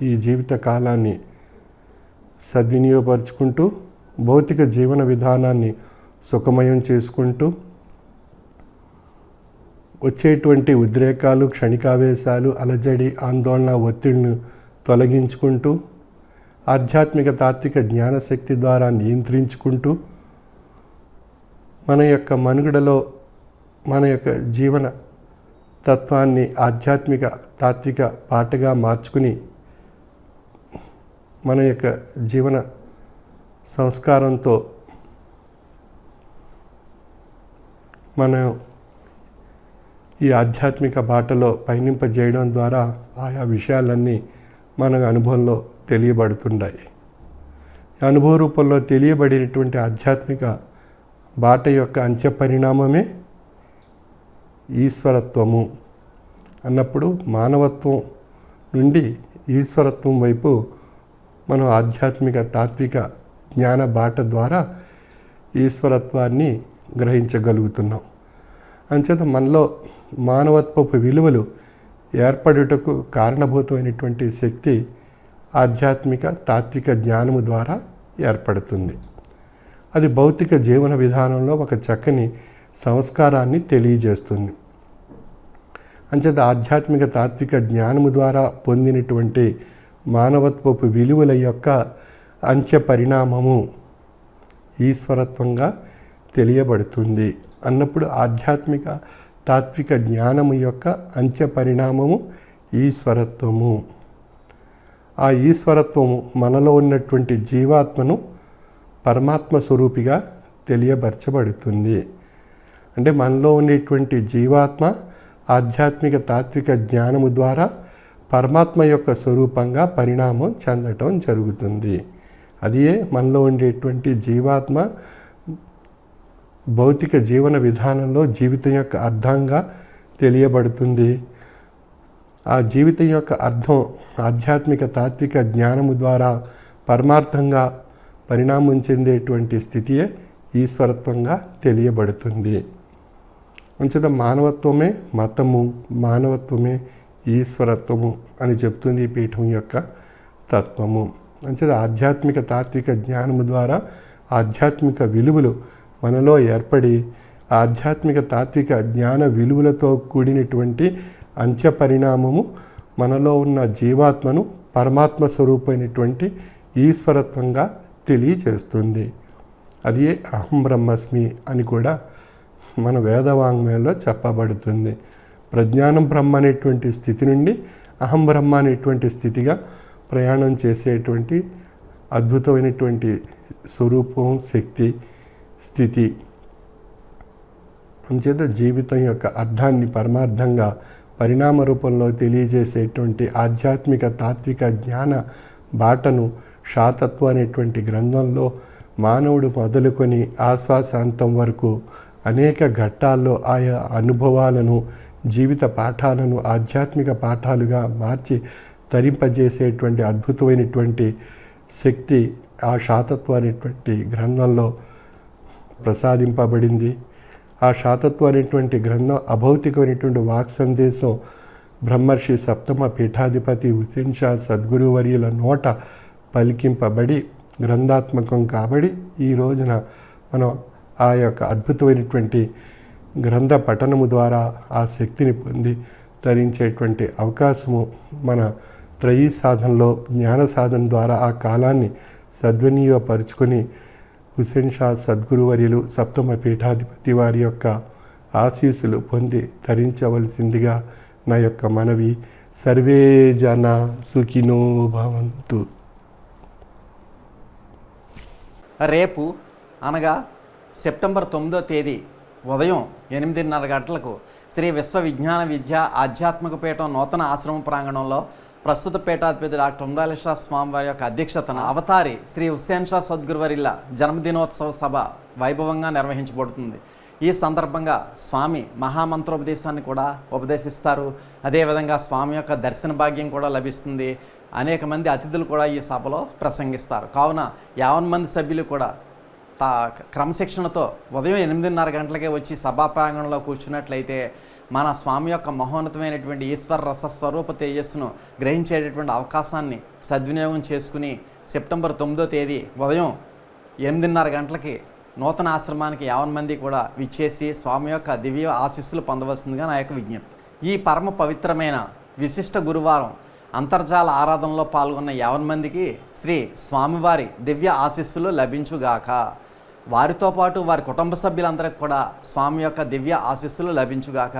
ఈ జీవిత కాలాన్ని సద్వినియోగపరుచుకుంటూ భౌతిక జీవన విధానాన్ని సుఖమయం చేసుకుంటూ వచ్చేటువంటి ఉద్రేకాలు, క్షణికావేశాలు, అలజడి, ఆందోళన, ఒత్తిడిని తొలగించుకుంటూ ఆధ్యాత్మిక తాత్విక జ్ఞానశక్తి ద్వారా నియంత్రించుకుంటూ మన యొక్క మనుగడలో మన యొక్క జీవన తత్వాన్ని ఆధ్యాత్మిక తాత్విక పాటగా మార్చుకుని మన యొక్క జీవన సంస్కారంతో మనం ఈ ఆధ్యాత్మిక బాటలో పయనింపజేయడం ద్వారా ఆయా విషయాలన్నీ మన అనుభవంలో తెలియబడుతున్నాయి. అనుభవ రూపంలో తెలియబడినటువంటి ఆధ్యాత్మిక బాట యొక్క అంత్య పరిణామమే ఈశ్వరత్వము అన్నప్పుడు మానవత్వం నుండి ఈశ్వరత్వం వైపు మనం ఆధ్యాత్మిక తాత్విక జ్ఞాన బాట ద్వారా ఈశ్వరత్వాన్ని గ్రహించగలుగుతున్నాం. అంచేత మనలో మానవత్వపు విలువలు ఏర్పడుటకు కారణభూతమైనటువంటి శక్తి ఆధ్యాత్మిక తాత్విక జ్ఞానము ద్వారా ఏర్పడుతుంది. అది భౌతిక జీవన విధానంలో ఒక చక్కని సంస్కారాన్ని తెలియజేస్తుంది. అంచేత ఆధ్యాత్మిక తాత్విక జ్ఞానము ద్వారా పొందినటువంటి మానవత్వపు విలువల యొక్క అంత్య పరిణామము ఈశ్వరత్వంగా తెలియబడుతుంది అన్నప్పుడు ఆధ్యాత్మిక తాత్విక జ్ఞానము యొక్క అంత్య పరిణామము ఈశ్వరత్వము. ఆ ఈశ్వరత్వము మనలో ఉన్నటువంటి జీవాత్మను పరమాత్మ స్వరూపిగా తెలియబరచబడుతుంది. అంటే మనలో ఉండేటువంటి జీవాత్మ ఆధ్యాత్మిక తాత్విక జ్ఞానము ద్వారా పరమాత్మ యొక్క స్వరూపంగా పరిణామం చెందటం జరుగుతుంది. అదే మనలో ఉండేటువంటి జీవాత్మ భౌతిక జీవన విధానంలో జీవితం యొక్క అర్థంగా తెలియబడుతుంది. ఆ జీవితం యొక్క అర్థం ఆధ్యాత్మిక తాత్విక జ్ఞానము ద్వారా పరమార్థంగా పరిణామం చెందేటువంటి స్థితియే ఈశ్వరత్వంగా తెలియబడుతుంది. అంచేత మానవత్వమే మతము, మానవత్వమే ఈశ్వరత్వము అని చెప్తుంది ఈ పీఠం యొక్క తత్వము. అంచేత ఆధ్యాత్మిక తాత్విక జ్ఞానము ద్వారా ఆధ్యాత్మిక విలువలు మనలో ఏర్పడి ఆధ్యాత్మిక తాత్విక జ్ఞాన విలువలతో కూడినటువంటి అంత్య పరిణామము మనలో ఉన్న జీవాత్మను పరమాత్మ స్వరూపమైనటువంటి ఈశ్వరత్వంగా తెలియచేస్తుంది. అది అహం బ్రహ్మస్మి అని కూడా మన వేదవాంగ్మయంలో చెప్పబడుతుంది. ప్రజ్ఞానం బ్రహ్మ అనేటువంటి స్థితి నుండి అహం బ్రహ్మ అనేటువంటి స్థితిగా ప్రయాణం చేసేటువంటి అద్భుతమైనటువంటి స్వరూపం, శక్తి, స్థితి. అంచేత జీవితం యొక్క అర్థాన్ని పరమార్థంగా పరిణామ రూపంలో తెలియజేసేటువంటి ఆధ్యాత్మిక తాత్విక జ్ఞాన బాటను శాతత్వ అనేటువంటి గ్రంథంలో మానవుడు మొదలుకొని ఆశ్వాసాంతం వరకు అనేక ఘట్టాల్లో ఆయా అనుభవాలను, జీవిత పాఠాలను ఆధ్యాత్మిక పాఠాలుగా మార్చి తరింపజేసేటువంటి అద్భుతమైనటువంటి శక్తి ఆ శాతత్వ అనేటువంటి గ్రంథంలో ప్రసాదింపబడింది. ఆ శాతత్వ అనేటువంటి గ్రంథం అభౌతికమైనటువంటి వాక్ సందేశం బ్రహ్మర్షి సప్తమ పీఠాధిపతి హుసేన్ షా సద్గురువర్యుల నోట పలికింపబడి గ్రంథాత్మకం కాబడి ఈ రోజున మనం ఆ యొక్క అద్భుతమైనటువంటి గ్రంథ పఠనము ద్వారా ఆ శక్తిని పొంది తరించేటువంటి అవకాశము మన త్రయీ సాధనలో జ్ఞాన సాధన ద్వారా ఆ కాలాన్ని సద్వినియోగపరుచుకొని హుసేన్ షా సద్గురువర్యులు సప్తమ పీఠాధిపతి వారి యొక్క ఆశీస్సులు పొంది తరించవలసిందిగా నా యొక్క మనవి. సర్వే జన సుఖినో భవంతు. రేపు అనగా సెప్టెంబర్ 9వ తేదీ ఉదయం 8:30 గంటలకు శ్రీ విశ్వ విజ్ఞాన విద్య ఆధ్యాత్మిక పీఠం నూతన ఆశ్రమ ప్రాంగణంలో ప్రస్తుత పీఠాధిపతి డాక్టర్ ఉమ్రాలి షా స్వామి వారి యొక్క అధ్యక్షతన అవతారి శ్రీ హుస్సేన్ షా సద్గురువర్యుల జన్మదినోత్సవ సభ వైభవంగా నిర్వహించబడుతుంది. ఈ సందర్భంగా స్వామి మహామంత్రోపదేశాన్ని కూడా ఉపదేశిస్తారు. అదేవిధంగా స్వామి యొక్క దర్శన భాగ్యం కూడా లభిస్తుంది. అనేక మంది అతిథులు కూడా ఈ సభలో ప్రసంగిస్తారు. కావున 50 మంది సభ్యులు కూడా క్రమశిక్షణతో ఉదయం 8:30 గంటలకే వచ్చి సభా ప్రాంగణంలో కూర్చున్నట్లయితే మన స్వామి యొక్క మహోన్నతమైనటువంటి ఈశ్వర రస స్వరూప తేజస్సును గ్రహించేటటువంటి అవకాశాన్ని సద్వినియోగం చేసుకుని సెప్టెంబర్ 9వ తేదీ ఉదయం 8:30 గంటలకి నూతన ఆశ్రమానికి 50 మంది కూడా విచ్చేసి స్వామి యొక్క దివ్య ఆశీస్సులు పొందవలసిందిగా నా యొక్క విజ్ఞప్తి. ఈ పరమ పవిత్రమైన విశిష్ట గురువారం అంతర్జాల ఆరాధనలో పాల్గొన్న 50 మందికి శ్రీ స్వామివారి దివ్య ఆశీస్సులు లభించుగాక. వారితో పాటు వారి కుటుంబ సభ్యులందరికీ కూడా స్వామి యొక్క దివ్య ఆశీస్సులు లభించుగాక.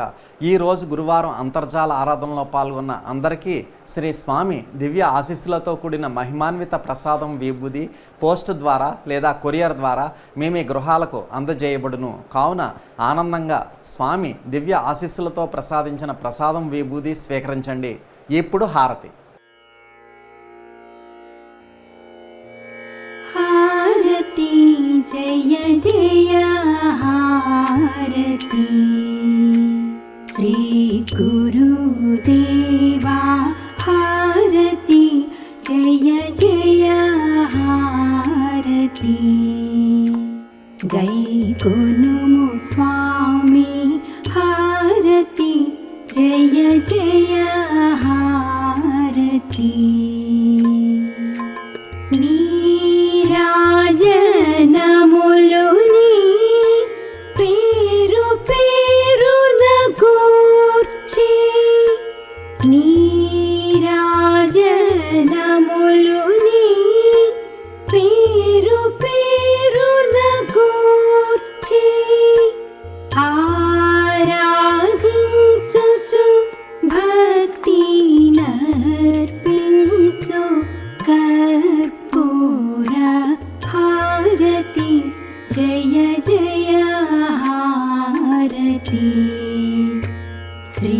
ఈరోజు గురువారం అంతర్జాల ఆరాధనలో పాల్గొన్న అందరికీ శ్రీ స్వామి దివ్య ఆశీస్సులతో కూడిన మహిమాన్విత ప్రసాదం విభూది పోస్ట్ ద్వారా లేదా కొరియర్ ద్వారా మీ మీ గృహాలకు అందజేయబడును. కావున ఆనందంగా స్వామి దివ్య ఆశీస్సులతో ప్రసాదించిన ప్రసాదం విభూది స్వీకరించండి. ఇప్పుడు హారతి. హారతి జయ జయ హారతి శ్రీ గురుదేవా హారతి జయ జయ హారతి గై కొనుము స్వామి जय जय हारती नीराजनमुलुनी पेरु पेरुन गूर्చి नीराजनमुलुनी पेरु पेरुन गूर्చి ఆరాధించుచు భక్తి నర్పించు కర్పూర హారతి జయ జయ హారతి శ్రీ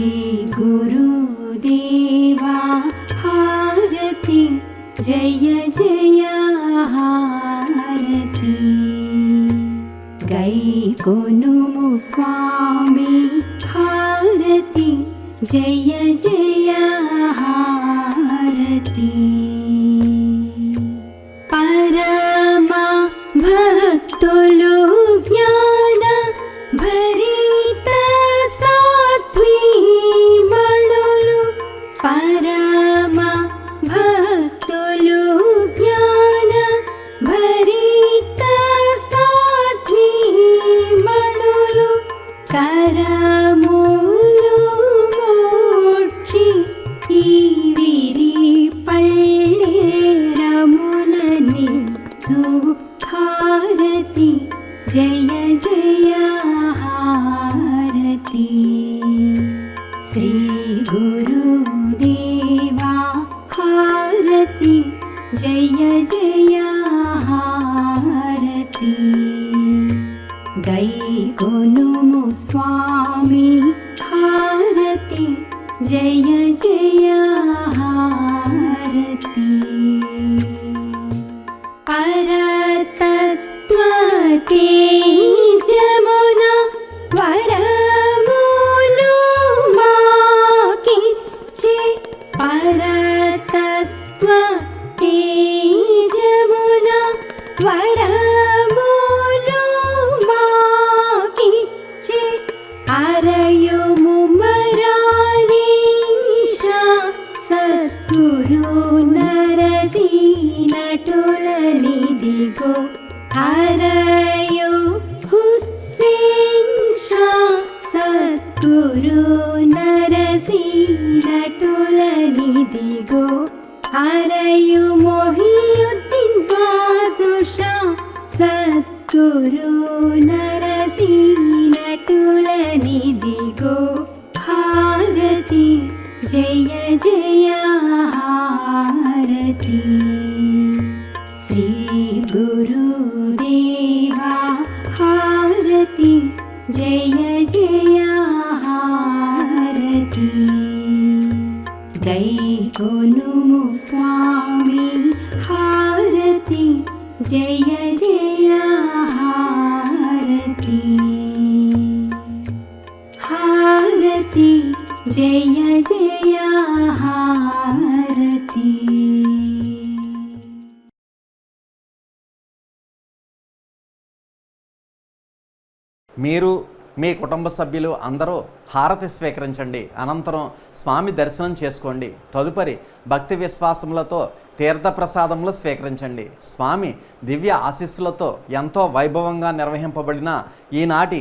గురుదేవా హారతి జయ జయ హారతి గై కొనుము స్వామి హారతి జయ జయ హారతి పరమ భక్తులు జ్ఞాన భరిత సాత్వీమణులు పరమ భక్తులు జ్ఞాన భరిత సాత్వీమణులు కరములు మోక్షి ఈ విరి పళ్ళేరములని హారతి జయ జయ హారతి శ్రీ గురుదేవా హారతి జయ జయ హారతి గై కొనుము స్వామి హారతి జయ జయ హారతి పరతత్వతే జమున వరములు మాకిచ్చే పరతత్వతే జమున వరములు మాకిచ్చే అరయుము మరారీషా సద్గురు నరసి నటులనిదిగో అరయు హుస్సేన్ షా సద్గురు నరసి నటులనిదిగో అరయు మొహియుద్దీన్ బాదుషా సద్గురు నరసి నటులనిదిగో హారతి జయ జయ హారతి శ్రీ గురుదేవా హారతి జయ జయ హారతి గై కొనుము స్వామి హారతి జయ జయ హారతి హారతి జయ జయ హారతి మీరు మీ కుటుంబ సభ్యులు అందరూ హారతి స్వీకరించండి. అనంతరం స్వామి దర్శనం చేసుకోండి. తదుపరి భక్తి విశ్వాసములతో తీర్థప్రసాదములు స్వీకరించండి. స్వామి దివ్య ఆశీస్సులతో ఎంతో వైభవంగా నిర్వహింపబడిన ఈనాటి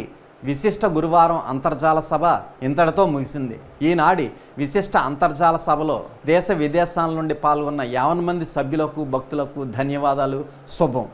విశిష్ట గురువారం అంతర్జాల సభ ఇంతటితో ముగిసింది. ఈనాటి విశిష్ట అంతర్జాల సభలో దేశ విదేశాల నుండి పాల్గొన్న 50 మంది సభ్యులకు భక్తులకు ధన్యవాదాలు. శుభం.